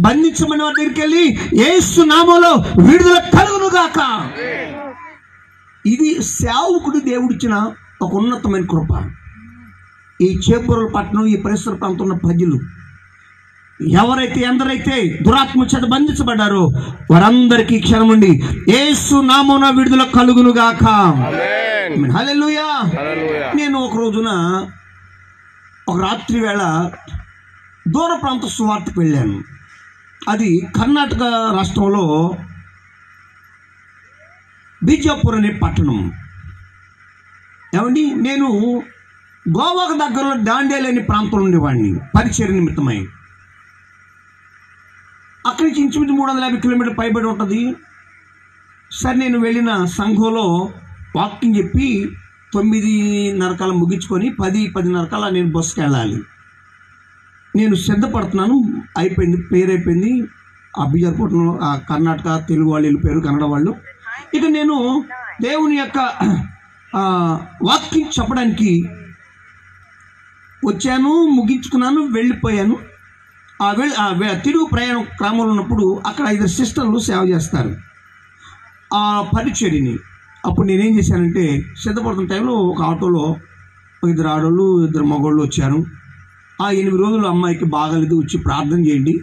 బంధించమని వారి దగ్గరికి వెళ్ళి యేసు నామములో విడుదల కలుగును గాక. ఇది సేవకుడు దేవుడిచ్చిన ఒక ఉన్నతమైన కృప. ఈ చేపూరుల పట్టణం, ఈ పరిసర ప్రాంతంలో ప్రజలు ఎవరైతే ఎందరైతే దురాత్మ చేత బంధించబడ్డారో వారందరికీ క్షణం నుండి యేసు నామమున విడుదల కలుగును గాక. హల్లెలూయా. నేను ఒక రోజున ఒక రాత్రి వేళ దూర ప్రాంత సువార్తకు వెళ్ళాను. అది కర్ణాటక రాష్ట్రంలో బీజాపూర్ అనే పట్టణం. ఏమండి నేను గోవాకు దగ్గరలో డాండేల్ అనే ప్రాంతంలో ఉండేవాడిని పరిచర్య నిమిత్తమై. అక్కడి నుంచి ఇంచుమించు 350 కిలోమీటర్లు పైబడి ఉంటుంది. సరే నేను వెళ్ళిన సంఘంలో వాకింగ్ చెప్పి 9:30 ముగించుకొని 10:10:30 నేను బస్సుకి వెళ్ళాలి. నేను సిద్ధపడుతున్నాను, అయిపోయింది, ప్రేయర్ అయిపోయింది. ఆ బీజాపూర్లో ఆ కర్ణాటక తెలుగు వాళ్ళు వెళ్ళిపోయారు, కన్నడ వాళ్ళు. ఇక నేను దేవుని యొక్క వాకింగ్ చెప్పడానికి వచ్చాను, ముగించుకున్నాను, వెళ్ళిపోయాను. తిరుగు ప్రయాణం క్రమంలో ఉన్నప్పుడు అక్కడ 5 సిస్టర్లు సేవ చేస్తారు ఆ పరిచర్యని. అప్పుడు నేనేం చేశానంటే, సిద్ధపడుతున్న టైంలో ఒక ఆటోలో 2 ఆడోళ్ళు 2 మగోళ్ళు వచ్చారు. ఆ 8 రోజులు అమ్మాయికి బాగాలేదు, వచ్చి ప్రార్థన చేయండి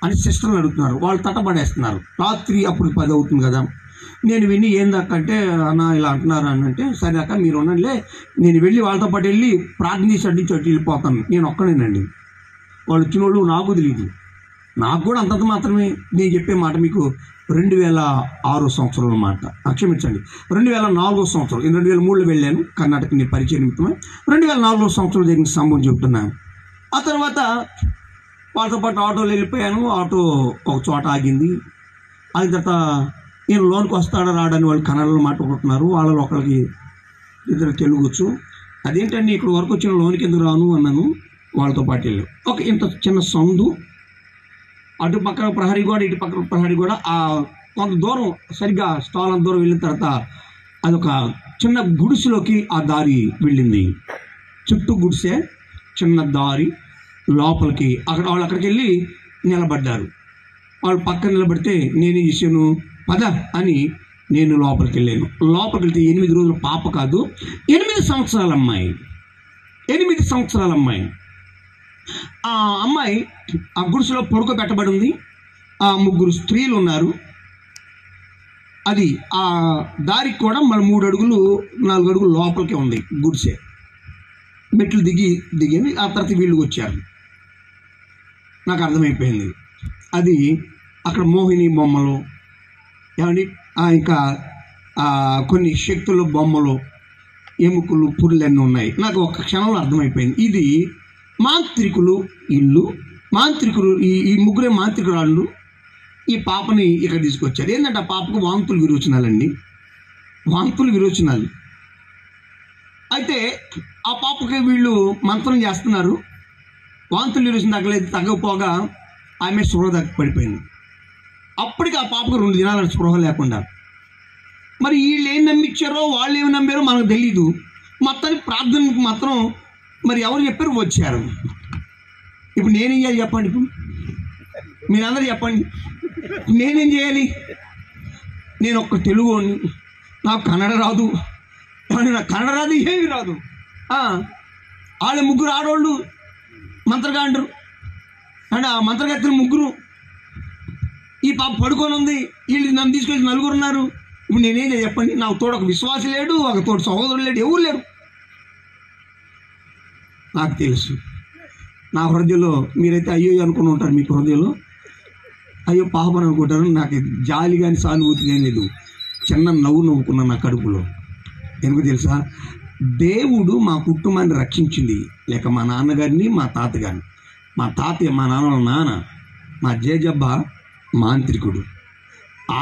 అని సిస్టర్లు అడుగుతున్నారు. వాళ్ళు తటపడేస్తున్నారు. రాత్రి అప్పుడు 10 అవుతుంది కదా. నేను విని ఏందక్కంటే, అన్న ఇలా అంటున్నారు అని అంటే, సరే అక్క మీరు ఉండండిలే, నేను వెళ్ళి వాళ్ళతో పాటు వెళ్ళి ప్రార్థన చేసి అడ్డించి అటు వెళ్ళిపోతాను. నేను ఒక్కనేనండి. వాళ్ళు వచ్చిన వాళ్ళు నాకు తెలియదు, నాకు కూడా అంతంత మాత్రమే. నేను చెప్పే మాట మీకు 2006 సంవత్సరం అన్నమాట. క్షమించండి, 2004 సంవత్సరం. నేను 2003లో వెళ్ళాను కర్ణాటక నీ పరిచయం నిమిత్తమే. 2004 సంవత్సరం జరిగిన సంభవం చెబుతున్నాను. ఆ తర్వాత వాళ్ళతో పాటు ఆటోలో వెళ్ళిపోయాను. ఆటో ఒక చోట ఆగింది. అయిన తర్వాత నేను లోనికి వస్తాడా రాడని వాళ్ళు కన్నడలో మాట్లాడుకుంటున్నారు. వాళ్ళలో ఒకరికి 2 తెలుగు వచ్చు. అదేంటండి ఇక్కడ వరకు వచ్చిన లోనికి ఎందుకు రాను అన్నాను. వాళ్ళతో పాటు వెళ్ళి ఒక ఇంత చిన్న సందు, అటు పక్కన ప్రహరీ గోడ, ఇటు పక్కన ప్రహరీ గోడ. ఆ కొంత దూరం, సరిగ్గా స్టాల్ అంత దూరం వెళ్ళిన తర్వాత అదొక చిన్న గుడిసెలోకి ఆ దారి వెళ్ళింది. చుట్టూ గుడిసే, చిన్న దారి లోపలికి. వాళ్ళు అక్కడికి వెళ్ళి నిలబడ్డారు. వాళ్ళు పక్కన నిలబడితే నేనేం చేశాను, పద అని నేను లోపలికి వెళ్ళాను. లోపలికి వెళ్తే 8 రోజుల పాప కాదు, 8 సంవత్సరాల అమ్మాయి. 8 సంవత్సరాల అమ్మాయి. ఆ అమ్మాయి ఆ గుడిసెలో పడుకోబెట్టబడి ఉంది. ఆ 3 స్త్రీలు ఉన్నారు. అది ఆ దారికి కూడా మళ్ళీ 3 అడుగులు 4 అడుగులు లోపలికే ఉంది గుడిసె. మెట్లు దిగి ఆ తర్వాత వీళ్ళు వచ్చారు. నాకు అర్థమైపోయింది అది అక్కడ మోహిని బొమ్మలు, ఏమండి ఇంకా కొన్ని శక్తుల బొమ్మలు, ఎముకలు, పుర్లు అన్నీ ఉన్నాయి. నాకు ఒక క్షణంలో అర్థమైపోయింది ఇది మాంత్రికులు ఇల్లు. మాంత్రికులు ఈ 3 మాంత్రికురాళ్ళు ఈ పాపని ఇక్కడ తీసుకొచ్చారు. ఏంటంటే ఆ పాపకు వాంతులు విరోచనాలండి, వాంతులు విరోచనాలు. అయితే ఆ పాపకి వీళ్ళు మంత్రం చేస్తున్నారు. వాంతులు విరోచన తగ్గకపోగా ఆమె స్పృహ పడిపోయింది. అప్పటికి ఆ పాపకు 2 దినాల స్పృహ లేకుండా. మరి వీళ్ళు ఏం నమ్మించారో వాళ్ళు ఏమి నమ్మారో మనకు తెలీదు. మొత్తానికి ప్రార్థనకు మాత్రం మరి ఎవరు చెప్పారు, వచ్చారు. ఇప్పుడు నేనేం చేయాలి చెప్పండి? ఇప్పుడు మీరందరూ చెప్పండి, నేనేం చేయాలి? నేను ఒక్క తెలుగుని, నాకు కన్నడ రాదు, నాకు కన్నడ రాదు, ఏమి రాదు. వాళ్ళు 3 ఆడవాళ్ళు మంత్రగాండ్రు అంటే ఆ మంత్రగత్తెలు 3. ఈ పాప పడుకొని ఉంది, వీళ్ళు నన్ను తీసుకెళ్ళి 4 ఉన్నారు. ఇప్పుడు నేనేం చెప్పండి? నాకు తోడు ఒక విశ్వాసి లేడు, ఒక తోడు సహోదరుడు లేడు, ఎవరు లేరు. నాకు తెలుసు నా హృదయంలో మీరైతే అయ్యో అనుకుని ఉంటారు. మీకు హృదయంలో అయ్యో పాపని అనుకుంటారు. నాకు జాలి కానీ సానుభూతి కానీ లేదు. చిన్న నవ్వుకున్నాను నా కడుపులో. ఎందుకు తెలుసా? దేవుడు మా కుటుంబాన్ని రక్షించింది. లేక మా నాన్నగారిని, మా తాతగారిని. మా తాతయ్య, మా నాన్న మా జేజబ్బ మాంత్రికుడు.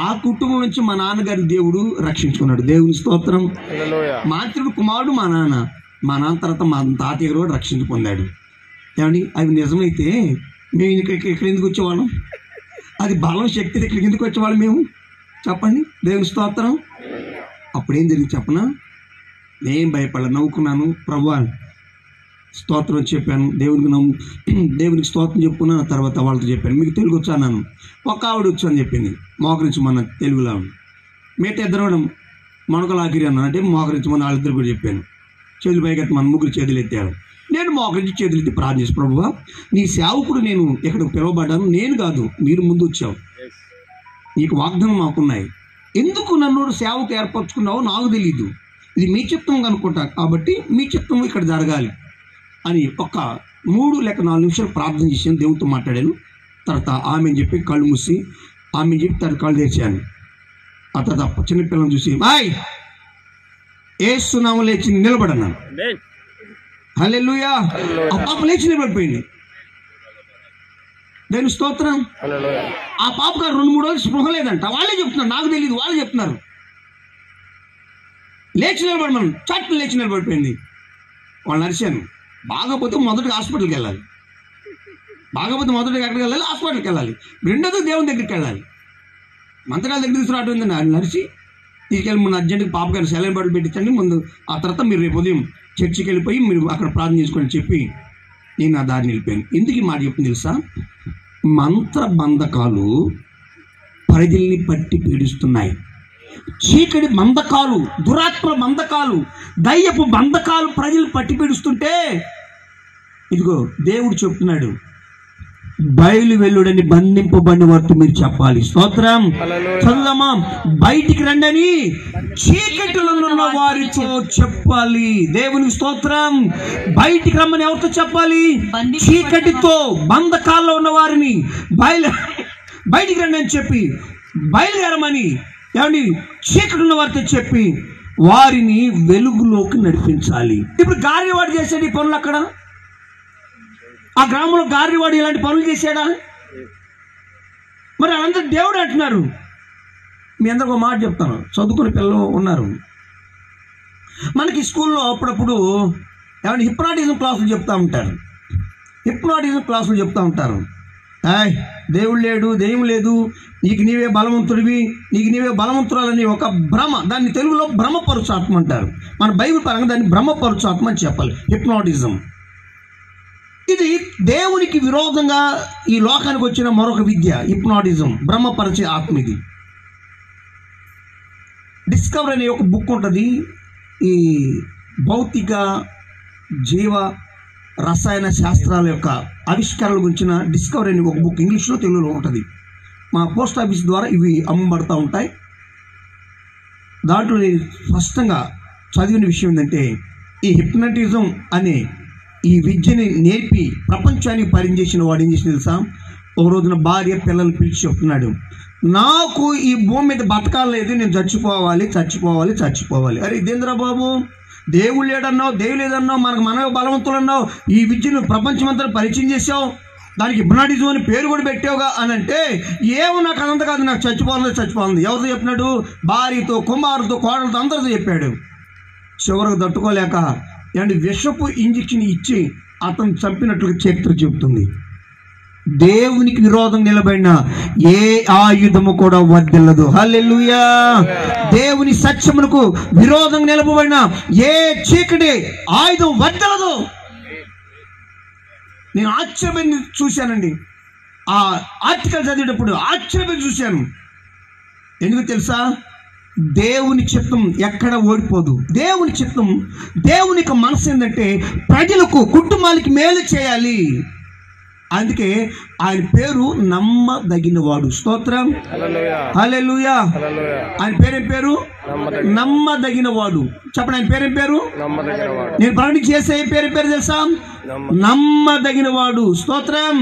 ఆ కుటుంబం నుంచి మా నాన్నగారిని దేవుడు రక్షించుకున్నాడు. దేవుని స్తోత్రం. మాంత్రికుడు కుమారుడు మా నాన్న. మా నాన్న తర్వాత మా తాతయ్య కూడా రక్షించి పొందాడు. ఏమండి? అవి నిజమైతే మేము ఇక్కడ ఎందుకు వచ్చేవాళ్ళం? అది బలం శక్తి ఇక్కడికి ఎందుకు వచ్చేవాళ్ళం మేము? చెప్పండి. దేవుని స్తోత్రం. అప్పుడేం జరిగింది చెప్పనా? నేను భయపడలేదు, నవ్వుకున్నాను. ప్రభువా స్తోత్రం చెప్పాను, దేవునికి స్తోత్రం చెప్పుకున్నా. తర్వాత వాళ్ళతో చెప్పాను, మీకు తెలుగు వచ్చా అన్నాను. ఒక ఆవిడ వచ్చు అని చెప్పింది, మోకరించమన్న తెలుగులో. మిగతా ఇద్దరు మొనకలాకిరి అన్నాను, అంటే మోకరించమని వాళ్ళిద్దరు కూడా చెప్పాను. చేతులు పైకెత్తి మన ముగ్గురు చేతులు ఎత్తారు. నేను మోకరించి చేతులు ఎత్తి ప్రార్థన చేసి, ప్రభువా నీ సేవకుడు నేను ఇక్కడికి పిలువబడ్డాను, నేను కాదు, మీరు ముందు వచ్చావు, నీకు వాగ్దానం మాకున్నాయి, ఎందుకు నన్ను సేవకు ఏర్పరచుకున్నావో నాకు తెలీదు, ఇది మీ చిత్తం కనుక్కుంటా, కాబట్టి మీ చిత్తం ఇక్కడ జరగాలి అని ఒక 3 లేక 4 నిమిషాలు ప్రార్థన చేశాను. దేవునితో మాట్లాడాను. తర్వాత ఆమె చెప్పి కళ్ళు మూసి, ఆమె చెప్పి తన కళ్ళు తెరిచాను. ఆ తర్వాత చిన్నపిల్లని చూసి, బాయ్ ఏసునామములో లేచి నిలబడన్నాను. హల్లెలూయా. ఆ పాప లేచి నిలబడిపోయింది. దేవుని స్తోత్రం. ఆ పాపకు 2-3 రోజులు స్పృహ లేదంట. వాళ్ళే చెప్తున్నారు, నాకు తెలియదు, వాళ్ళు చెప్తున్నారు. లేచి నిలబడమను, చట్టు లేచి నిలబడిపోయింది. వాళ్ళు నడిచాను. బాగపోతే మొదటిగా హాస్పిటల్కి వెళ్ళాలి, బాగపోతే మొదటిగా ఎక్కడికి వెళ్ళాలి? హాస్పిటల్కి వెళ్ళాలి. రెండోది దేవుని దగ్గరికి వెళ్ళాలి. మంత్రాల దగ్గర తీసుకురావడం ఏంటండి? ఆయన నడిచి తీసుకెళ్ళి ముందు అర్జెంట్గా పాపగారు సెలైన్ బాటిల్ పెట్టించండి ముందు, ఆ తర్వాత మీరు రేపు ఉదయం చర్చికి వెళ్ళిపోయి మీరు అక్కడ ప్రార్థన చేసుకోండి చెప్పి నేను ఆ దారిని వెళ్ళిపోయాను. ఎందుకు ఈ మాట చెప్తుంది తెలుసా? మంత్ర బంధకాలు ప్రజల్ని పట్టి పీడిస్తున్నాయి. చీకటి బంధకాలు, దురాత్మ బంధకాలు, దయ్యపు బంధకాలు ప్రజలు పట్టి పీడిస్తుంటే ఇదిగో దేవుడు చెప్తున్నాడు, బయలు వెల్లుడని బంధింపబడిన వారితో మీరు చెప్పాలి. స్తోత్రం. చదువుదామా? బయటికి రండని చీకటిలో ఉన్న వారితో చెప్పాలి. దేవునికి స్తోత్రం. బయటికి రమ్మని ఎవరితో చెప్పాలి? చీకటితో, బంధకాల్లో ఉన్న వారిని బయటికి రండి అని చెప్పి, బయలుదేరమని ఏమండి చీకటి ఉన్న వారితో చెప్పి వారిని వెలుగులోకి నడిపించాలి. ఇప్పుడు గారివాడు చేశాడు ఈ పనులు. అక్కడ ఆ గ్రామంలో గారివాడు ఇలాంటి పనులు చేశాడా? మరి అందరూ దేవుడు అంటున్నారు. మీ అందరికి ఒక మాట చెప్తాను, చదువుకునే పిల్లలు ఉన్నారు. మనకి స్కూల్లో అప్పుడప్పుడు ఏమైనా హిప్నాటిజం క్లాసులు చెప్తూ ఉంటారు. హిప్నాటిజం క్లాసులు చెప్తూ ఉంటారు. దేవుడు లేడు, దెయ్యం లేదు, నీకు నీవే బలవంతుడివి, నీకు నీవే బలవంతురాలని ఒక భ్రమ. దాన్ని తెలుగులో బ్రహ్మపరుచాత్మ అంటారు. మన బైబిల్ పరంగా దాన్ని బ్రహ్మపరుచాత్మ అని చెప్పాలి. హిప్నాటిజం ఇది దేవునికి విరోధంగా ఈ లోకానికి వచ్చిన మరొక విద్య. హిప్నాటిజం, బ్రహ్మపరిచే ఆత్మ. ఇది డిస్కవర్ అనే ఒక బుక్ ఉంటుంది. ఈ భౌతిక జీవ రసాయన శాస్త్రాల యొక్క ఆవిష్కరణల గురించిన డిస్కవరీ అనే ఒక బుక్ ఇంగ్లీష్లో, తెలుగులో ఉంటుంది. మా పోస్ట్ ఆఫీస్ ద్వారా ఇవి అమ్మబడుతూ ఉంటాయి. దాంట్లో నేను స్పష్టంగా చదివిన విషయం ఏంటంటే, ఈ హిప్నటిజం అనే ఈ విద్యని నేర్పి ప్రపంచానికి పరిచయం వాడు ఏం చేసి తెలుసా? ఒక రోజున భార్య పిల్లలు పిలిచి చెప్తున్నాడు, నాకు ఈ భూమి మీద బతకాలేదు, నేను చచ్చిపోవాలి చచ్చిపోవాలి చచ్చిపోవాలి. అరే ఇదేంద్రా బాబు, దేవుడు లేడన్నావు, దేవుడు లేదన్నావు, మనమే బలవంతులు అన్నావు, ఈ విద్యను ప్రపంచమంతా పరిచయం చేసావు, దానికి హిప్నాటిజం అని పేరు కూడా పెట్టావుగా అని అంటే, ఏమో నాకు అదంతా కాదు, నాకు చచ్చిపోవాలి. ఎవరితో చెప్పినాడు? భార్యతో, కుమారుతో, కోడలతో, అందరితో చెప్పాడు. చివరకు తట్టుకోలేక ఏమంటే విషపు ఇంజెక్షన్ ఇచ్చి అతను చంపినట్లుగా చరిత్ర చెబుతుంది. దేవునికి విరోధం నిలబడిన ఏ ఆయుధము కూడా వర్ధిల్లదు. హల్లెలూయా. దేవుని సత్యమునకు విరోధం నిలబడిన ఏ చీకటి ఆయుధం వర్ధిల్లదు. నేను ఆశ్చర్యం చూశానండి. ఆ ఆర్టికల్ చదివేటప్పుడు ఆశ్చర్యం చూశాను. ఎందుకు తెలుసా? దేవుని చిత్తం ఎక్కడ ఓడిపోదు. దేవుని చిత్తం, దేవునికి మనసు ఏంటంటే ప్రజలకు, కుటుంబాలకి మేలు చేయాలి. అందుకే ఆయన పేరు నమ్మదగినవాడు. స్తోత్రం. హల్లెలూయా. ఆయన పేరేం పేరు? నమ్మదగినవాడు. చెప్పండి, ఆయన పేరేం పేరు? నేను ప్రకటన చేసే పేరు తెలుసా? నమ్మదగినవాడు. స్తోత్రం.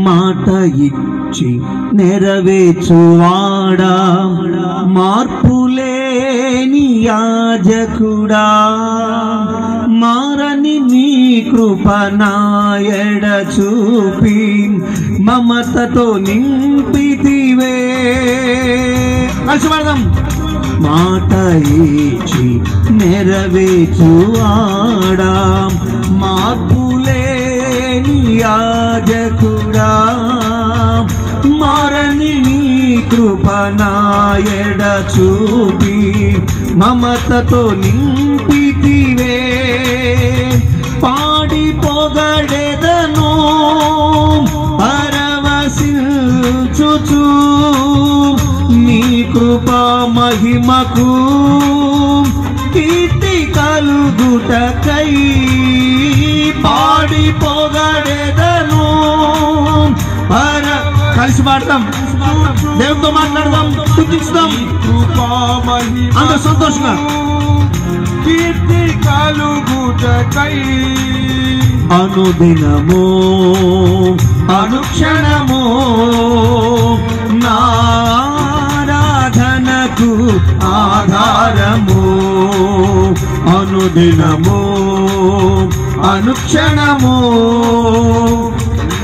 మాట ఇచ్చి నెరవేర్చువాడా, మార్పులేని యాజకుడా, మారని నీ కృప నాయడ చూపి మమతతో నింపితివే. కలిసి పాడదాం. మాట ఇచ్చి నెరవేర్చువాడా, మార్పులేని యాజకుడా, మారని నీ కృప నాయడ చూపి మమతతో నింపితివే. పాడి పొగడెదను పరవశించుచు నీ కృపా మహిమకు కీర్తి కలుగుటకై. పాడి పొగడెదను కలిసి పాడతాం, దేవుడితో మాట్లాడదాం, స్తుతిస్తాం. అంత సంతోషంగా కీర్తి కలుగుటకై అనుదినము అనుక్షణము నారాధనకు ఆధారము. అనుదినము అనుక్షణము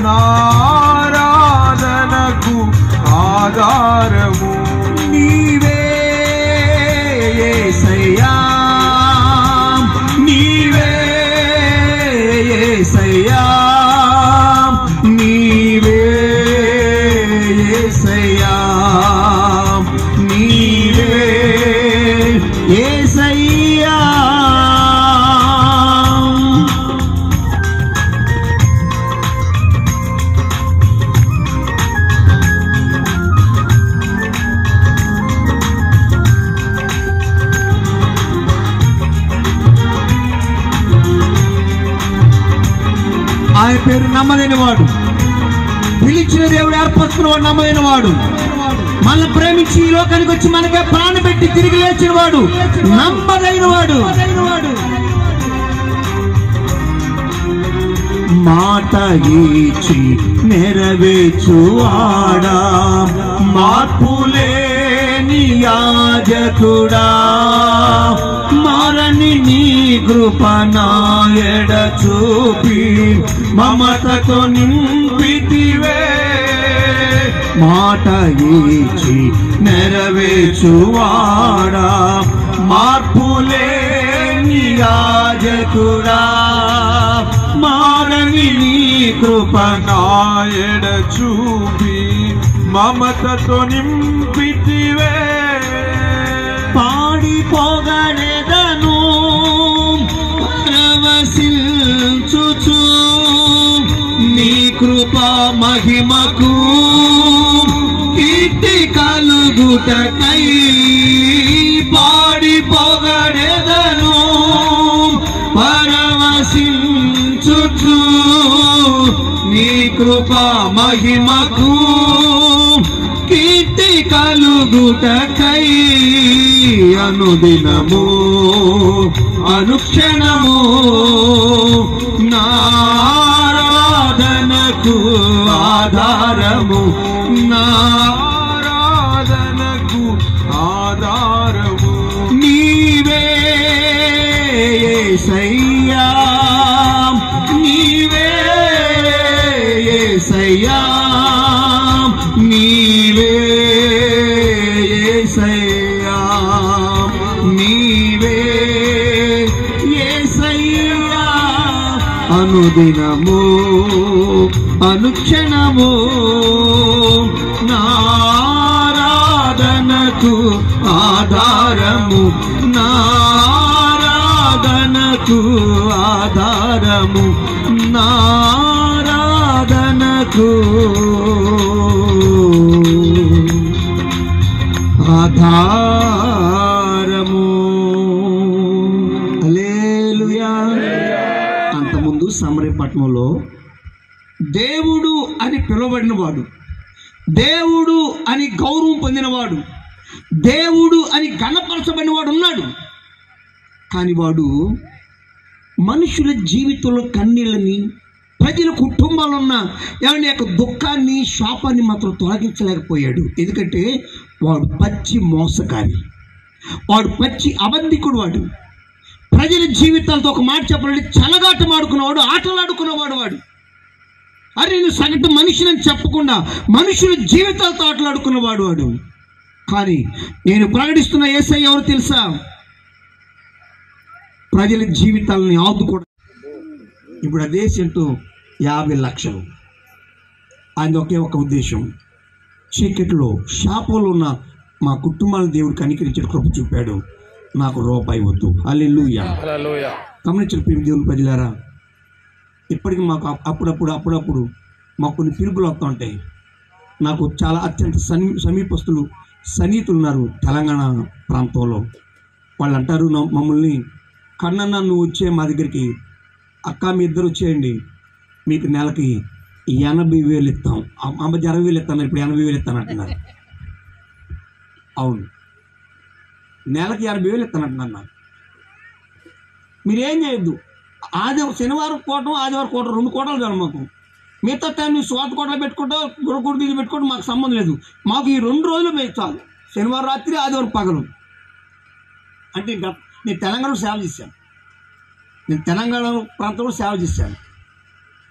నారాధనకు ఆధారము. నీవే యేసయ్యా, నీవే యేసయ్యా, నీవే యేసయ్యా, నీవే యేసయ్యా. ఆయన పేరు నమ్మదైన వాడు, పిలిచిన దేవుడు ఏర్పరచుకున్న వాడు నమ్మదైన వాడు, మనల్ని ప్రేమించి ఈ లోకానికి వచ్చి మనకే ప్రాణం పెట్టి తిరిగి లేచిన వాడు నమ్మదైన వాడు. మాట ఇచ్చి నెరవేర్చువాడా, మార్పులేని యాజకుడా, మారని నీ కృప నాయడ చూపి మమతతో నింపితివే. మాట ఇచ్చి నెరవేర్చువాడా, మార్పులేని యాజకుడా, మారని నీ కృప నాయడ చూపి మమతతో నింపితివే. పాడి పొగడెదను పరవశించుచు నీ కృపా మహిమకు కీర్తి కలుగుటకై. పాడి పొగడెదను పరవశించుచు నీ కృపా మహిమకు కీర్తి కలుగుటకై. అనుదినము అనుక్షణము నారాధనకు ఆధారము. నారాధనకు ఆధారము. నీవే యేసయ్యా, నీవే యేసయ్యా, నీవే యేసయ్యా, నీవే యేసయ్యా. అనుదినము అనుక్షణము నారాధనకు ఆధారము. నారాధనకు ఆధారము. నారాధనకు ఆధారము. హల్లెలూయా. అంతకుముందు సమరపట్నంలో దేవుడు అని పిలువబడినవాడు, దేవుడు అని గౌరవం పొందినవాడు, దేవుడు అని గణపరచబడినవాడు ఉన్నాడు. కానీ వాడు మనుషుల జీవితంలో కన్నీళ్ళని, ప్రజల కుటుంబాల్లో ఉన్న ఎవరి యొక్క దుఃఖాన్ని, శాపాన్ని మాత్రం తొలగించలేకపోయాడు. ఎందుకంటే వాడు పచ్చి మోసకారి, వాడు పచ్చి అబద్ధికుడు. ప్రజల జీవితాలతో ఒక మాట చెప్పాలంటే చెలగాటం ఆడుకున్నవాడు, ఆటలు ఆడుకున్నవాడు వాడు. అరే నేను సగటు మనిషిని చెప్పకుండా మనుషుల జీవితాలతో ఆటలాడుకున్నవాడు వాడు. కానీ నేను ప్రకటిస్తున్న యేసయ్య ఎవరు తెలుసా? ప్రజల జీవితాలని ఆదుకోవడం. ఇప్పుడు అదే సెంటు 50 లక్షలు. ఆయన ఒకే ఒక ఉద్దేశం, చీకట్లో శాపంలో ఉన్న మా కుటుంబాలను దేవుడు కనికరించిన కృప చూపాడు, నాకు రూపాయి వద్దు. హల్లెలూయా. గమనించిన దేవుని ప్రజలారా, ఇప్పటికి మాకు అప్పుడప్పుడు మాకు కొన్ని పిలుపులు వస్తూ ఉంటాయి. నాకు చాలా అత్యంత సమీపస్తులు సన్నిహితులు ఉన్నారు తెలంగాణ ప్రాంతంలో. వాళ్ళు అంటారు మమ్మల్ని, కన్నన్న నువ్వు వచ్చే మా దగ్గరికి, అక్క మీ ఇద్దరు వచ్చేయండి, మీకు నెలకి 80,000 ఇస్తాం. అమ్మ 60,000 ఇస్తాను, ఇప్పుడు 80,000 ఇస్తాను అంటున్నారు. అవును, నెలకి 80,000 ఇస్తానంటున్నా. మీరేం చేయొద్దు, శనివారం కోటం ఆదివారం కోటం 2 కోటలు చాలు మాకు. మిగతా టైం నువ్వు స్వాత కోటలు పెట్టుకుంటావు, గుడకొడుకు ఇది పెట్టుకుంటూ మాకు సంబంధం లేదు. మాకు ఈ 2 రోజులు మేము చాలు, శనివారం రాత్రి ఆదివారం పగలు. అంటే నేను తెలంగాణలో సేవ చేశాను, నేను తెలంగాణ ప్రాంతంలో సేవ చేశాను.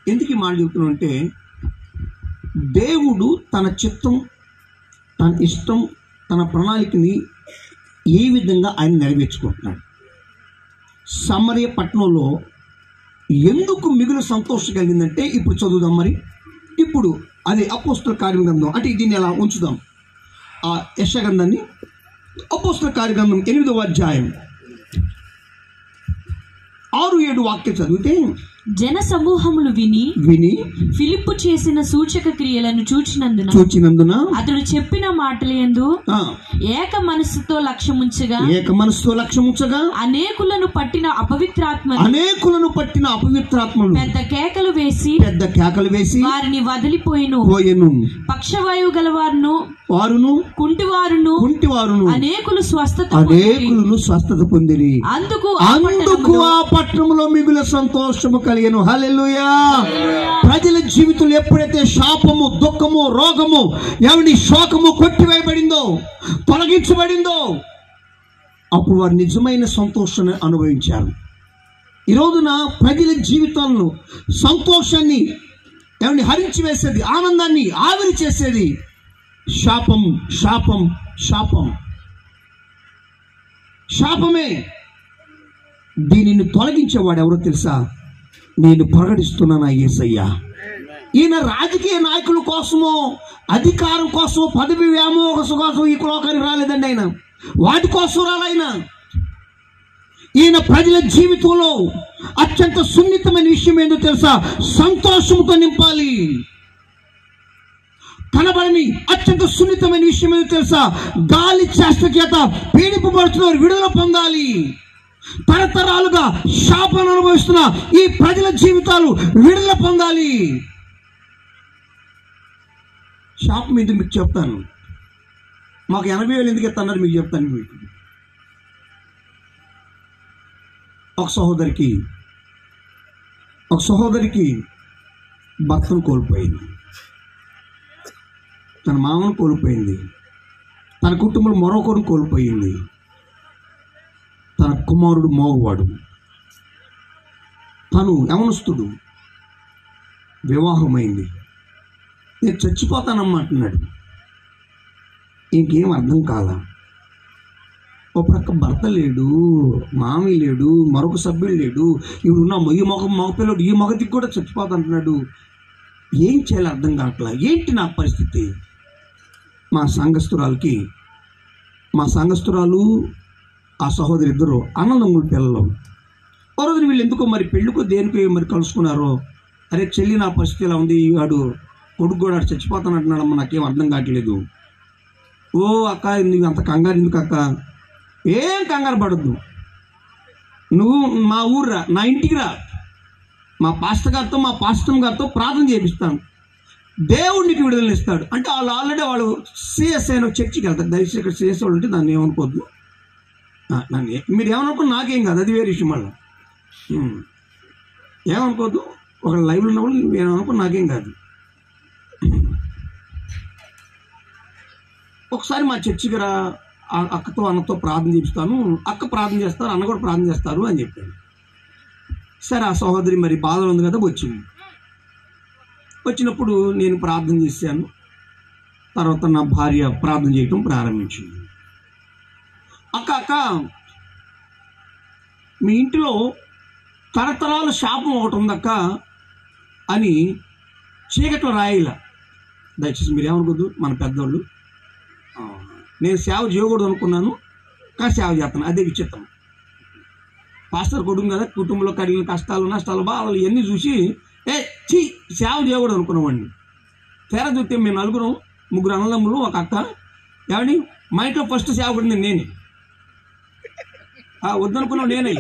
ఎందుకు ఈ మాట చెబుతున్నాను అంటే, దేవుడు తన చిత్తం, తన ఇష్టం, తన ప్రణాళికని ఏ విధంగా ఆయన నెరవేర్చుకుంటున్నాడు. సమరయ పట్టణంలో ఎందుకు మిగులు సంతోషం కలిగిందంటే, ఇప్పుడు చదువుదాం. మరి ఇప్పుడు అది అపోస్తల కార్యగ్రంథం, అంటే దీన్ని ఎలా ఉంచుదాం, ఆ యెషయా గ్రంథాన్ని, అపోస్తల కార్యగ్రంథం 8వ అధ్యాయం 6-7 వాక్యం చదివితే, జన సమూహములు విని ఫిలిప్పు చేసిన సూచక క్రియలను చూచినందున అతడు చెప్పిన మాటలందు ఏక మనస్సుతో లక్ష్యముంచగా అనేకులను పట్టిన అపవిత్రాత్మలు పెద్ద కేకలు వేసి వారిని వదిలిపోయిను. పక్షవాయువు గలవారును కుంటివారును అనేకులు స్వస్థత పొందిరి. అందుకు ఆ పట్టణంలో మిగుల సంతోషము కలిగెను. హల్లెలూయా. ప్రజల జీవితంలో ఎప్పుడైతే శాపము, దుఃఖము, రోగము, ఎవరి శోకము కొట్టివేయబడిందో, తొలగించబడిందో, అప్పుడు వారు నిజమైన సంతోషాన్ని అనుభవించారు. ఈ రోజున ప్రజల జీవితాలను సంతోషాన్ని ఎవరిని హరించి వేసేది, ఆనందాన్ని ఆవిరి చేసేది శాపం, శాపం, శాపం, శాపమే. దీనిని తొలగించేవాడు ఎవరో తెలుసా? నేను ప్రకటిస్తున్నాను యేసయ్య. ఈయన రాజకీయ నాయకుల కోసమో, అధికారం కోసమో, పదవి వ్యామోహం కోసం ఈ లోకానికి రాలేదండి. ఆయన వాటి కోసం రాలైనా. ఈయన ప్రజల జీవితంలో అత్యంత సున్నితమైన విషయం ఏంటో తెలుసా? సంతోషంతో నింపాలి. కనబడని అత్యంత సున్నితమైన విషయం ఏంటో తెలుసా? గాలి చేష్ట చేత పీడింపబడుతున్న విడుదల పొందాలి. తరతరాలుగా శాపాన్ని అనుభవిస్తున్న ఈ ప్రజల జీవితాలు విడుదల పొందాలి. శాపం ఎందుకు మీకు చెప్తాను, మాకు 80,000 ఎందుకు ఇస్తున్నారు మీకు చెప్తాను. మీకు ఒక సహోదరికి భర్తను కోల్పోయింది, తన మామను కోల్పోయింది, తన కుటుంబంలో మరొకరు కోల్పోయింది. తన కుమారుడు మోగవాడు, తను యవనస్తుడు, వివాహమైంది. నేను చచ్చిపోతానమ్మంటున్నాడు. ఇంకేం అర్థం కాలా. ఓ ప్రక్క భర్త లేడు, మామి లేడు, మరొక సభ్యుడు లేడు, ఇప్పుడున్న ఈ మగపిల్లడు ఈ మగతికి కూడా చచ్చిపోతాంటున్నాడు. ఏం చేయాలి అర్థం కావట్లా. ఏంటి నా పరిస్థితి? మా సంఘస్థురాలు ఆ సహోదరి ఇద్దరు అన్నదమ్ముల పిల్లలు. ఓ రోజు వీళ్ళు ఎందుకో మరి పెళ్ళికో దేనికో మరి కలుసుకున్నారో, అరే చెల్లి నా పరిస్థితి ఇలా ఉంది, వాడు కొడుకు కూడా చచ్చిపోతానంటున్నాడమ్మ, నాకేం అర్థం కావట్లేదు. ఓ అక్క నువ్వు అంత కంగారు ఎందుకు అక్క? ఏం కంగారు పడద్దు, నువ్వు మా ఊరు రా, నా ఇంటికి రా, మా పాస్టర్ గారితో ప్రార్థన చేపిస్తాను, దేవుడికి విడుదల ఇస్తాడు అంటే. వాళ్ళు ఆల్రెడీ వాళ్ళు సిఎస్ఐ చర్చికి వెళ్తారు. దయచేసి ఇక్కడ సిఎస్ఐ వాళ్ళు ఉంటే దాన్ని ఏమనుకోవద్దు, మీరు ఏమనుకోండి, నాకేం కాదు, అది వేరే విషయం. మళ్ళీ ఏమనుకోవద్దు, ఒక లైవ్లో ఉన్నప్పుడు ఏమనుకో, నాకేం కాదు. ఒకసారి మా చర్చికి రా, అక్కతో అన్నతో ప్రార్థన చేపిస్తాను, అక్క ప్రార్థన చేస్తారు, అన్న కూడా ప్రార్థన చేస్తారు అని చెప్పాను. సరే, ఆ సహోదరి మరి బాధలు ఉంది కదా వచ్చినప్పుడు నేను ప్రార్థన చేశాను. తర్వాత నా భార్య ప్రార్థన చేయటం ప్రారంభించింది. అక్క మీ ఇంటిలో తరతరాల శాపం ఒకటి ఉందక్క అని చీకట్లో రాయిలా. దయచేసి మీరు ఏమనుకోద్దు, మన పెద్దోళ్ళు. నేను సేవ చేయకూడదు అనుకున్నాను, కానీ సేవ చేస్తాను. అదే విచిత్రం. పాస్టర్ కొడుకు కదా, కుటుంబంలో కలిగిన కష్టాలు నష్టాలు బాధలు ఇవన్నీ చూసి సేవ చేయకూడదు అనుకున్నామండి. తెర చూస్తే మేము నలుగురం, 3 అన్నదమ్ములు, ఒక అక్క. ఏమండి, మా ఇంట్లో ఫస్ట్ సేవకుడిని నేనే. వద్దనుకున్నాం నేనే.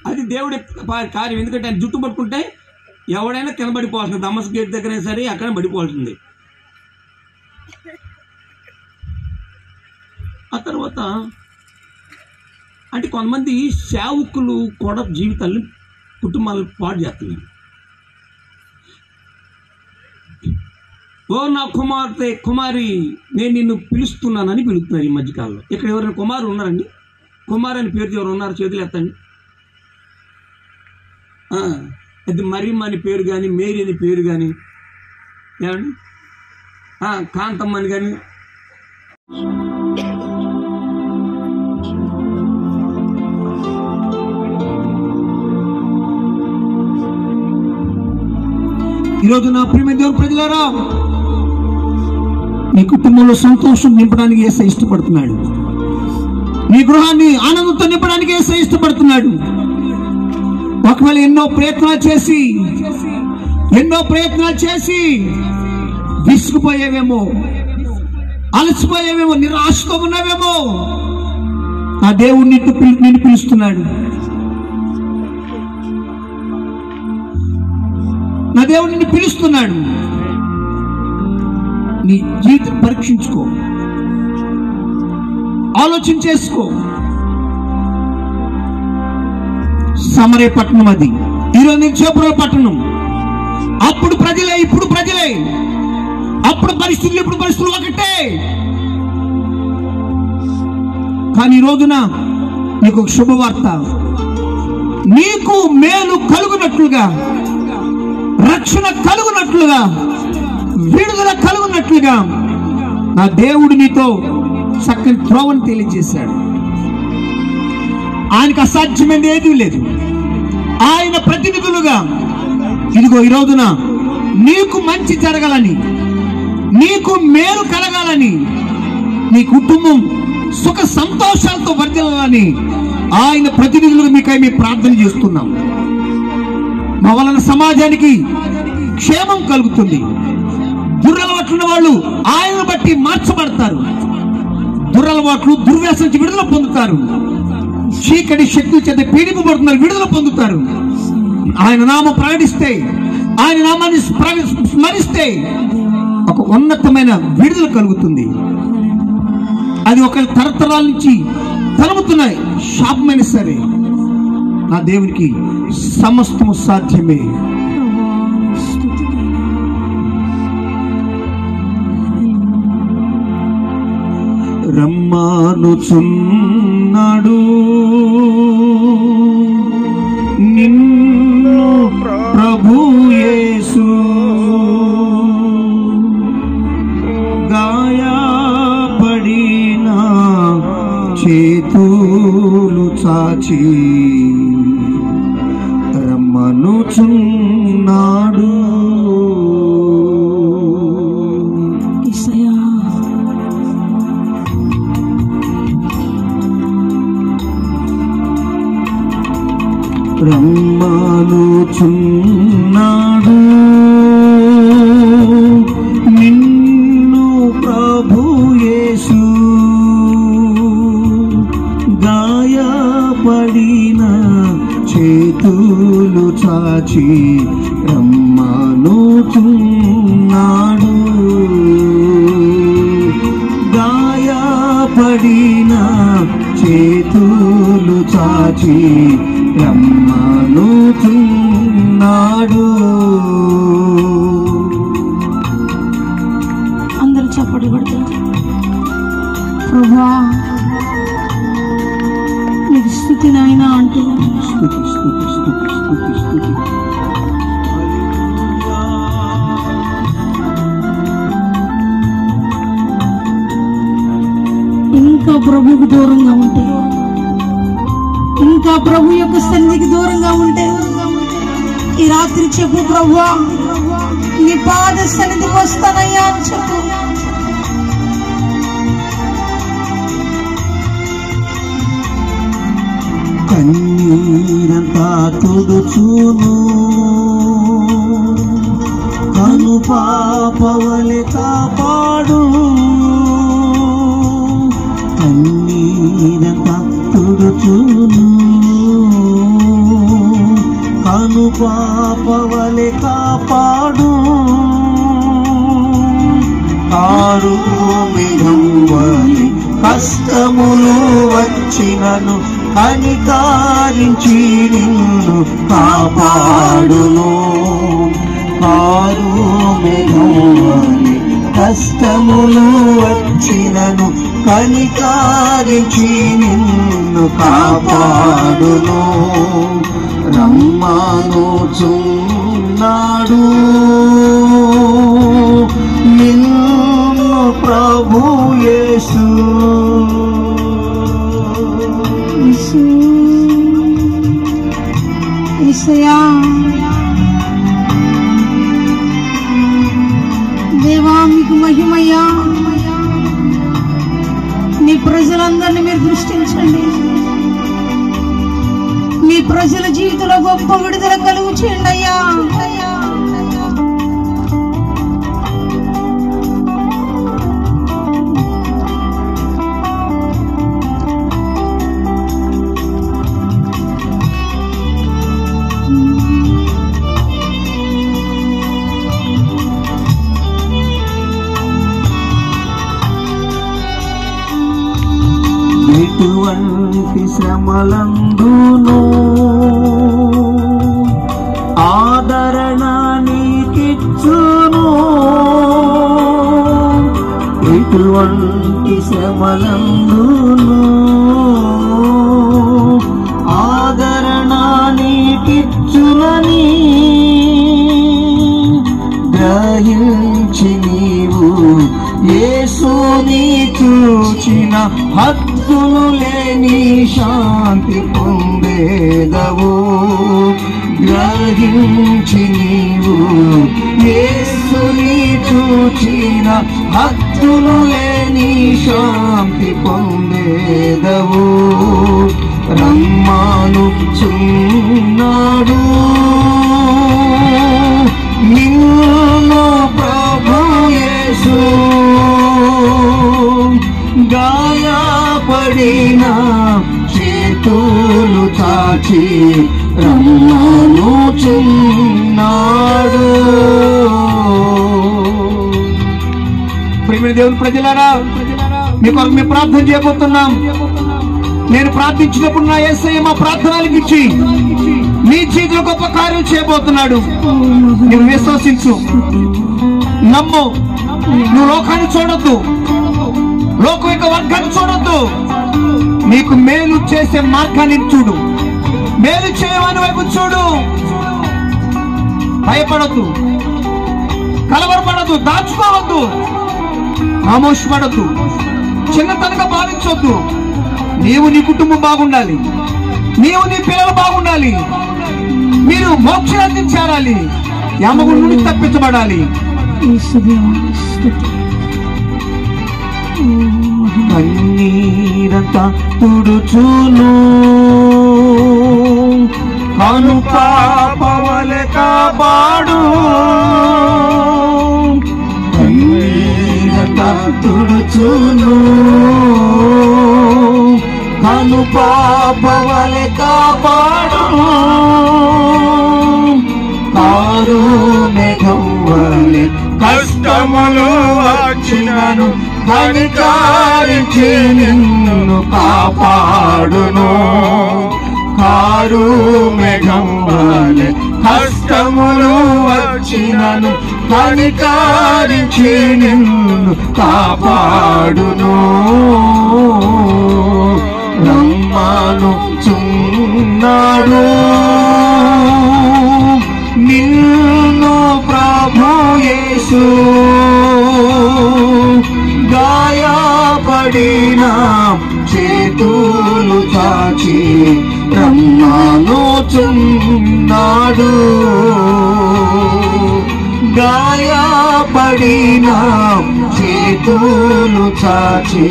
అది దేవుడి కార్యం. ఎందుకంటే ఆయన జుట్టు పట్టుకుంటే ఎవడైనా కింద పడిపోవాల్సింది. దమస్ గేట్ దగ్గర సరే అక్కడే పడిపోవాల్సింది. ఆ తర్వాత అంటే కొంతమంది సేవకులు కూడా జీవితాలను కుటుంబాలను పాడు చేస్తున్నారు. ఓ నా కుమార్తె కుమారి, నేను నిన్ను పిలుస్తున్నానని పిలుస్తున్నారు ఈ మధ్యకాలంలో. ఇక్కడ ఎవరైనా కుమారు ఉన్నారండి? కుమార్ అని పేరు ఎవరు ఉన్నారు? చేతులు ఎత్తండి. అది మరియమ్మ అని పేరు కానీ, మేరీ అని పేరు కానీ, ఏమండి కాంతమ్మ అని కానీ. ఈరోజు నా ప్రియమైన దేవుని ప్రజలారా, మీ కుటుంబంలో సంతోషం నింపడానికి యేసయ్య ఇష్టపడుతున్నాడు. మీ గృహాన్ని ఆనందంతో నింపడానికి యేసయ్య ఇష్టపడుతున్నాడు. ఒకవేళ ఎన్నో ప్రయత్నాలు చేసి విసుగుపోయేవేమో, అలసిపోయేవేమో, నిరాశతో ఉన్నావేమో, ఆ దేవుడు నిన్ను పిలుస్తున్నాడు. నా దేవుడు నిన్ను పిలుస్తున్నాడు. నీ జీవితం పరీక్షించుకో, ఆలోచన చేసుకో. సమరే పట్టణం అది, ఈరోజు నేను చేపురాల పట్టణం. అప్పుడు ప్రజలే, ఇప్పుడు ప్రజలే. అప్పుడు పరిస్థితులు, ఇప్పుడు పరిస్థితులు ఒకటే. కానీ ఈ రోజున నీకు ఒక శుభవార్త. నీకు మేలు కలుగునట్లుగా, రక్షణ కలుగునట్లుగా, విడుదల కలుగునట్లుగా నా దేవుడు నీతో చక్కని త్రోవను తెలియజేశాడు. ఆయనకు అసాధ్యమైనది ఏదీ లేదు. ఆయన ప్రతినిధులుగా ఇదిగో ఈ రోజున నీకు మంచి జరగాలని, నీకు మేలు కలగాలని, నీ కుటుంబం సుఖ సంతోషాలతో వర్ధిల్లాలని ఆయన ప్రతినిధులుగా మీకై మేము ప్రార్థన చేస్తున్నాం. మా వలన సమాజానికి క్షేమం కలుగుతుంది. దురలవాట్లున్న వాళ్ళు ఆయనను బట్టి మార్చబడతారు. దురలవాట్లు, దుర్వ్యాసన నుంచి విడుదల పొందుతారు. చీకటి శక్తుల చేత పీడింపబడుతున్నారు, విడుదల పొందుతారు. ఆయన నామం ప్రకటిస్తే, ఆయన నామాన్ని స్మరిస్తే ఒక ఉన్నతమైన విడుదల కలుగుతుంది. అది ఒక తరతరాల నుంచి తరుముతున్న శాపమైన సరే నా దేవునికి సమస్తము సాధ్యమే. రమ్మానుచున్నాడు నిన్ను ప్రభు యేసు, గాయపడిన చేతులు చాచి రమ్మనుచున్నాడు. రమ్మనుచున్నాడు నిన్ను ప్రభు యేసు, గాయపడిన చేతులు చాచి రమ్మనుచున్నాడు. గాయపడిన చేతులు చాచి రమ్మనుచున్నాడు. అందరూ చప్పట్లు కొడతారు. ప్రభువా స్తుతి స్తుతి స్తుతి స్తుతి స్తుతి. ఇంకా ప్రభువుకు దూరంగా ఉంటే, ఇంకా ప్రభు యొక్క సన్నిధికి దూరంగా ఉంటే ఈ రాత్రి చెప్పు, ప్రభువా నీ పాద సన్నిధికి వస్తానయ్యా అని చెప్పు. కన్నీరంతా తుడుచును, కను పాపవలె కాపాడు. కన్నీరంతా తుడుచును, కను పాపవలె కాపాడు. కారు మేఘం వలె కష్టములు వచ్చినను కనికారించి నిన్ను కాపాడును. కారు మేఘం వలె కష్టములు వచ్చినను కనికారించి నిన్ను కాపాడును. రమ్మనుచున్నాడు నిన్ను ప్రభు యేసు. యేసయ్యా, దేవా మీకు మహిమయ్యా. మీ ప్రజలందరినీ మీరు దృష్టించండి. మీ ప్రజల జీవితంలో గొప్ప విడుదల కలుగు చేయండి అయ్యా. ఎటువంటి శ్రమలందును ఆదరణ నీకిచ్చును. ఎటువంటి శ్రమలందును ఆదరణ నీకిచ్చునని గ్రహించి నీవు యేసుని చూచిన హద్దులు లేని శాంతి పొందేదవు. గ్రహించి నీవు యేసుని చూచిన హద్దులు లేని శాంతి పొందేదవు. రమ్మనుచున్నాడు నిన్ను ప్రభు యేసు. గాయపడిన చేతులు చాచి రమ్మనుచున్నాడు. ప్రియమైన దేవుని ప్రజలారా, మీ కొరకు మేము ప్రార్థన చేయబోతున్నాం. నేను ప్రార్థించినప్పుడు నా యేసయ్య మా ప్రార్థనలకు ఇచ్చి నీ జీవితంలో గొప్ప కార్యం చేయబోతున్నాడు. నువ్వు విశ్వసించు, నమ్ము. నువ్వు లోకాన్ని చూడొద్దు, లోకం యొక్క వర్గాన్ని చూడొద్దు. నీకు మేలు చేసే మార్గాన్ని చూడు, మేలు చేయమని వైపు చూడు. భయపడద్దు, కలవరపడద్దు, దాచుకోవద్దు, ఆమోషపడద్దు, చిన్నతనంగా భావించొద్దు. నీవు నీ కుటుంబం బాగుండాలి, నీవు నీ పిల్లలు బాగుండాలి, మీరు మోక్షాన్ని చేరాలి, యమగుడి నుండి తప్పించబడాలి. కన్నీరంతా తుడుచును, కను పాపవలె కాపాడు. కన్నీరంతా తుడుచును, కను పాపవలె కాపాడు. కారు మేఘం వలె కష్టములు వచ్చినను కనికరించి నిన్ను కాపాడును. కారు మేఘం వలె కష్టములు వచ్చినను కనికరించి నిన్ను కాపాడును. రమ్మను చున్నాడు. నిన్ను ప్రభు యేసు గాయపడిన చేతులు చాచి రమ్మనుచున్నాడు. గాయపడిన చేతులు చాచి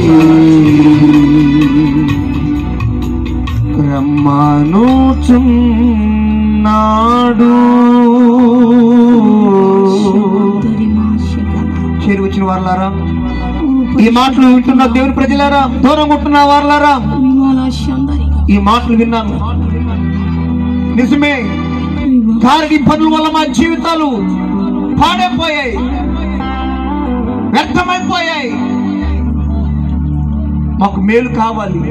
రమ్మనుచున్నాడు. చేరి వచ్చిన వారులారా, ఈ మాటలు వింటున్న దేవుని ప్రజలారా, దూరం ఉంటున్న వారులారా, ఈ మాటలు విన్నాను. నిజమే, కారడి పనుల వల్ల మా జీవితాలు పాడైపోయాయి, వ్యర్థమైపోయాయి. మాకు మేలు కావాలి.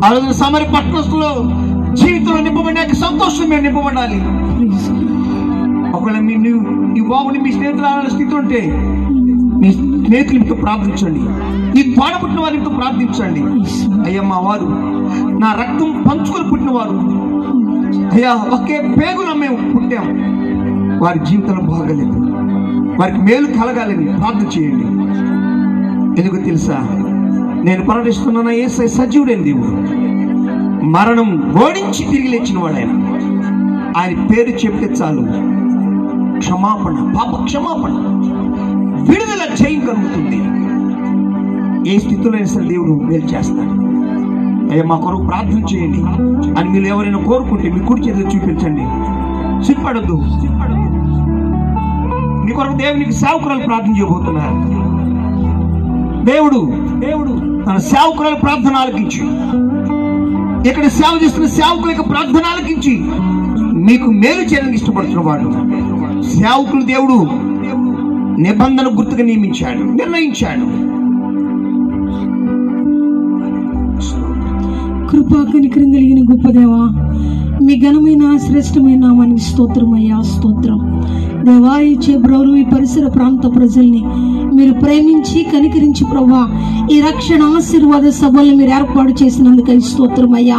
ఆ రోజు సమరి పట్టణస్తులో జీవితంలో నింపబడిన సంతోషం మేము నింపబడాలి. ఒకవేళ నీ బాబుని మీ స్నేహితుల స్థితి ఉంటే మీ స్నేహితులతో ప్రార్థించండి, నీ తోడ పుట్టిన వారితో ప్రార్థించండి. అయ్యా, మా వారు నా రక్తం పంచుకొని పుట్టిన వారు, అయ్యా ఒకే పేగులో మేము పుట్టాం, వారి జీవితంలో బాగలేదు, వారికి మేలు కలగాలని ప్రార్థన చేయండి. ఎందుకు తెలుసా? నేను ప్రకటిస్తున్న యేసయ్య సజీవుడైన దేవుడు, మరణం ఓడించి తిరిగి లేచిన వాడు ఆయన. ఆయన పేరు చెప్తే చాలు క్షమాపణ, పాప క్షమాపణ, విడుదల జయం కలుగుతుంది. ఏ స్థితిలో అయినా సరే దేవుడు మేలు చేస్తాడు. అయ్యా, మా కొరకు ప్రార్థన చేయండి అని మీరు ఎవరైనా కోరుకుంటే మీ కుడి చేతులు చూపించండి. సిగ్గుపడొద్దు. మీ కొరకు దేవునికి సేవకురాలు ప్రార్థన చేయబోతున్నారు. దేవుడు తన సేవకురాలు ప్రార్థన ఆలకించి, ఇక్కడ సేవ చేస్తున్న సేవకుల యొక్క ప్రార్థన ఆలకించి మీకు మేలు చేయడానికి ఇష్టపడుతున్న వాడు. సేవకులు దేవుడు నిబంధన గుర్తుగా నియమించాడు, నిర్ణయించాడు. కృపా కనికరం కలిగిన గొప్ప దేవా, మీ ఘనమైన శ్రేష్టమైన నామానికి స్తోత్రమయ్యా, స్తోత్రం దేవా. ఈ చేబ్రోలు ఈ పరిసర ప్రాంత ప్రజల్ని మీరు ప్రేమించి కనికరించి ప్రభా ఈ రక్షణ ఆశీర్వాద సభలను మీరు ఏర్పాటు చేసినందుకై స్తోత్రమయ్యా.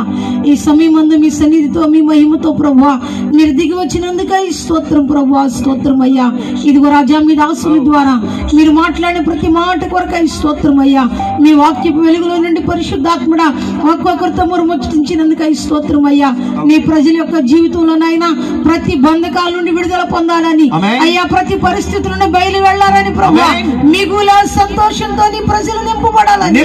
ఈ సమయమందు మీ సన్నిధితో మీ మహిమతో ప్రభా మీరు దిగి వచ్చినందుకై స్తోత్రం ప్రభా, స్తోత్రమయ్యా. ఇదిగో రాజా, మీ దాసుల ద్వారా మీరు మాట్లాడిన ప్రతి మాట కొరకై స్తోత్రమయ్యా. మీ వాక్యపు వెలుగులో నుండి పరిశుద్ధాత్ముడా ఒక్కొక్కరితో ముచ్చటించినందుకై స్తోత్రమయ్యా. నీ ప్రజల యొక్క జీవితంలోనైనా ప్రతి బంధకాల నుండి విడుదల పొందాలని అయ్యా, ప్రతి పరిస్థితుల నుండి బయలు వెళ్లాలని ప్రభా, మిగుల సంతోషంతో నీ ప్రజలు నింపబడాలని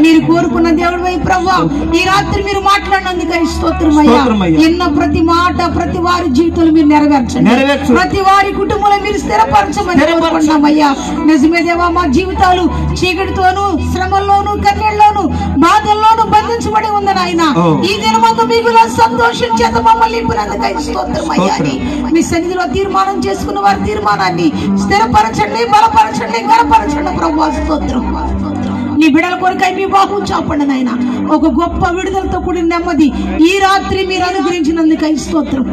మీరు కోరుకున్న దేవుడు ప్రభా. ఈ రాత్రి మీరు మాట్లాడినందుకై స్తోత్రమయ్యా. ఎన్న ప్రతి మాట ప్రతి వారి జీవితంలో మీరు నెరవేర్చండి, ప్రతి వారి కుటుంబంలో మీరు స్థిరపరచమని కోరుకుంటున్నామయ్యా. నిజమే దేవా, మా జీవితాలు చీకటితోనూ శ్రమల్లోనూ కన్నీళ్లలోనూ బాధల్లోనూ బంధించబడి ఉందని ఆయన ఈ దినమందు మిగుల సంతోషం చేత మమ్మల్ని నింపినందుకై స్తోత్రమయ్యా. మీ సన్నిధిలో తీర్మానం చేసుకున్న వారి తీర్మానాన్ని స్థిరపరచండి, బలపరచండి, గణపరచండి ప్రభు. స్తోత్రం. నీ బిడ్డల కొరకై మీ బాహు చాపండి నాయన. ఒక గొప్ప విడుదలతో కూడిన నెమ్మది ఈ రాత్రి మీరు అనుగ్రహించినందుకై స్తోత్రం.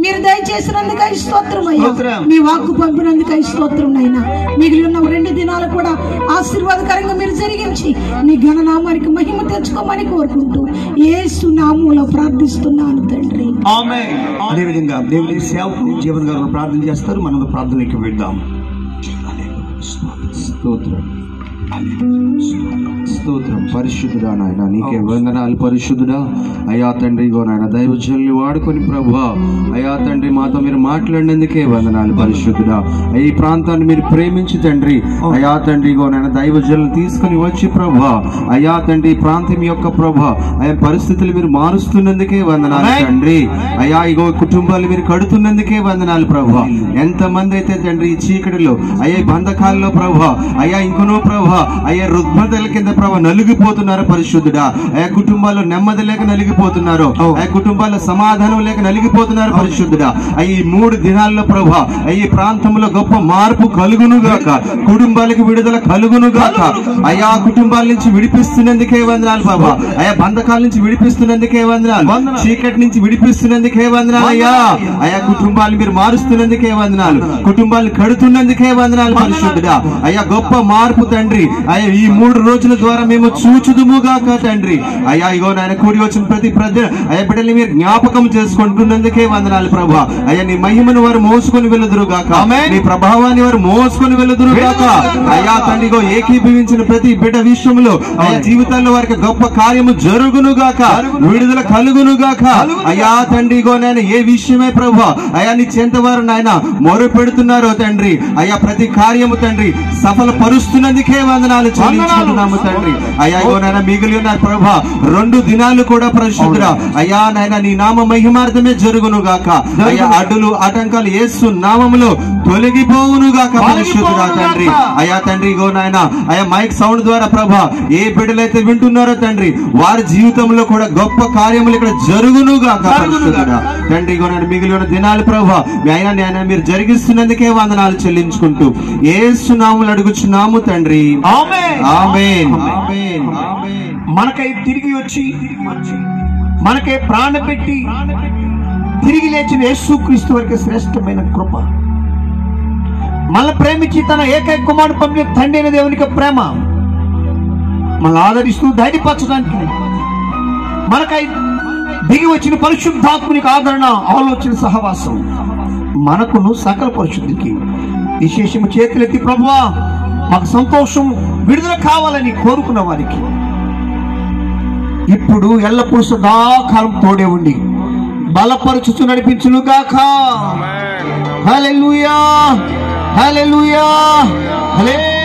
మీరు దయచేసినందుకై స్తోత్రం అయ్యా. మీ వాక్కు పంపినందుకై స్తోత్రం నాయన. మిగిలిన 2 దినాలు కూడా ఆశీర్వాదకరంగా మీరు జరిగించి మీ ఘననామానికి మహిమ తెచ్చుకోమని కోరుకుంటూ యేసు నామములో ప్రార్థిస్తున్నాను తండ్రి, ఆమేన్. అదేవిధంగా దేవుని సేవకులు జీవన్ గారు ప్రార్థన చేస్తారు. మనం ప్రార్థనలోకి వెళ్దాం. స్తోత్రం, స్తోత్రం. పరిశుద్ధుడా నాయన, నీకే వందనాలు. పరిశుద్ధుడా అయ్యా తండ్రి, గో నాయన దైవజనుల్ని వాడుకొని ప్రభువా అయ్యా తండ్రి మాతో మీరు మాట్లాడినందుకే వందనాలు. పరిశుద్ధుడా ఈ ప్రాంతాన్ని మీరు ప్రేమించి తండ్రి అయ్యా తండ్రి, గో నాయన దైవజనులు తీసుకుని వచ్చి ప్రభువా అయ్యా తండ్రి ఈ ప్రాంతం యొక్క ప్రభువా అయ్యా పరిస్థితులు మీరు మారుస్తున్నందుకే వందనాలు తండ్రి. అయ్యా ఇగో కుటుంబాలు మీరు కడుతున్నందుకే వందనాలు ప్రభువా. ఎంతమంది అయితే తండ్రి ఈ చీకటిలో అయ్యా బంధకాల్లో ప్రభువా అయ్యా ఇంకొనో ప్రభువా అయ్యా రుగ్మతల కింద ప్రభు నలిగిపోతున్నారు. పరిశుద్ధుడా అయ్యా కుటుంబాల్లో నెమ్మది లేక నలిగిపోతున్నారు, అయ్యా కుటుంబాల్లో సమాధానం లేక నలిగిపోతున్నారు. పరిశుద్ధుడా అయ్యి 3 దినాల్లో ప్రభు అయ్యి ప్రాంతంలో గొప్ప మార్పు కలుగును గాక, కుటుంబాలకు విడుదల కలుగును గాక. అయ్యా కుటుంబాల నుంచి విడిపిస్తున్నందుకే వందనాలు ప్రభు. అయ్యా బంధకాల నుంచి విడిపిస్తున్నందుకే వందనాలు, చీకటి నుంచి విడిపిస్తున్నందుకే వందనాలు. అయ్యా అయ్యా కుటుంబాలు మీరు మారుస్తున్నందుకే వందనాలు, కుటుంబాలు కడుతున్నందుకే వందనాలు. పరిశుద్ధుడా అయ్యా గొప్ప మార్పు తండ్రి అయ్యా ఈ 3 రోజుల ద్వారా మేము చూచుదుముగాక తండ్రి. అయ్యా ఇగో నాయన కూడి వచ్చిన ప్రతి అయ్యా బిడ్డల్ని మీరు జ్ఞాపకం చేసుకుంటున్నందుకే వందనాలు ప్రభా. అయ్యా నీ మహిమను వారు మోసుకొని వెళ్లుదురుగాక, నీ ప్రభావాన్ని వారు మోసుకొని వెళ్లుదురుగాక. అయ్యా తండ్రి ఇగో ఏకీభవించిన ప్రతి బిడ్డ విషయంలో అయ్యా జీవితాల్లో వారికి గొప్ప కార్యము జరుగునుగాక, విడుదల కలుగునుగాక. అయ్యా తండ్రి ఇగో నాయన ఏ విషయమే ప్రభా అయ్యా నీ చెంత వారు నాయన మొరు పెడుతున్నారో తండ్రి, అయ్యా ప్రతి కార్యము తండ్రి సఫల పరుస్తున్నందుకే వందనాలు చెల్లించుకుంటున్నాము తండ్రి. అయ్యా ఇగో నాయన మిగిలి ఉన్నారు ప్రభా 2 దినాలు కూడా పరిశుద్ధుడా. అయ్యా నాయన నీ నామ మహిమార్థమే జరుగునుగాక. అయ్యా అడ్డులు ఆటంకాలు యేసు నామములో తొలగిపోవునుగాక పరిశుద్ధుడా తండ్రి. అయ్యా తండ్రి ఇగో నాయన అయ్యా మైక్ సౌండ్ ద్వారా ప్రభా ఏ బిడ్డలైతే వింటున్నారో తండ్రి వారి జీవితంలో కూడా గొప్ప కార్యములు ఇక్కడ జరుగునుగాక పరిశుద్ధుడా తండ్రి. ఇగో నాయన మిగిలి ఉన్న దినాలు ప్రభా అయినా మీరు జరిగిస్తున్నందుకే వందనాలు చెల్లించుకుంటూ యేసు నామములో అడుగుచున్నాము తండ్రి. ఆమేన్. ఆమేన్. మనకై తిరిగి వచ్చి మనకై ప్రాణ పెట్టి తిరిగి లేచిన యేసుక్రీస్తు వారికి శ్రేష్టమైన కృప, మన ప్రేమించి తన ఏకైక కుమారుడు పంపిన తండ్రి అయిన దేవునికి ప్రేమ, మన ఆదరిస్తూ ధైర్యపరచడానికి మనకై దిగి వచ్చిన పరిశుద్ధాత్మునికి ఆదరణ, ఆలోచన, సహవాసం మనకును సకల పరిశుద్ధికి విశేషము చేతులెత్తి ప్రభువా మాకు సంతోషం విడుదల కావాలని కోరుకున్న వారికి ఇప్పుడు ఎల్లప్పుడూ సదాకాలం తోడే ఉండి బలపరచుచు నడిపించునుగాక. హల్లెలూయా, హల్లెలూయా, హల్లెలూయా.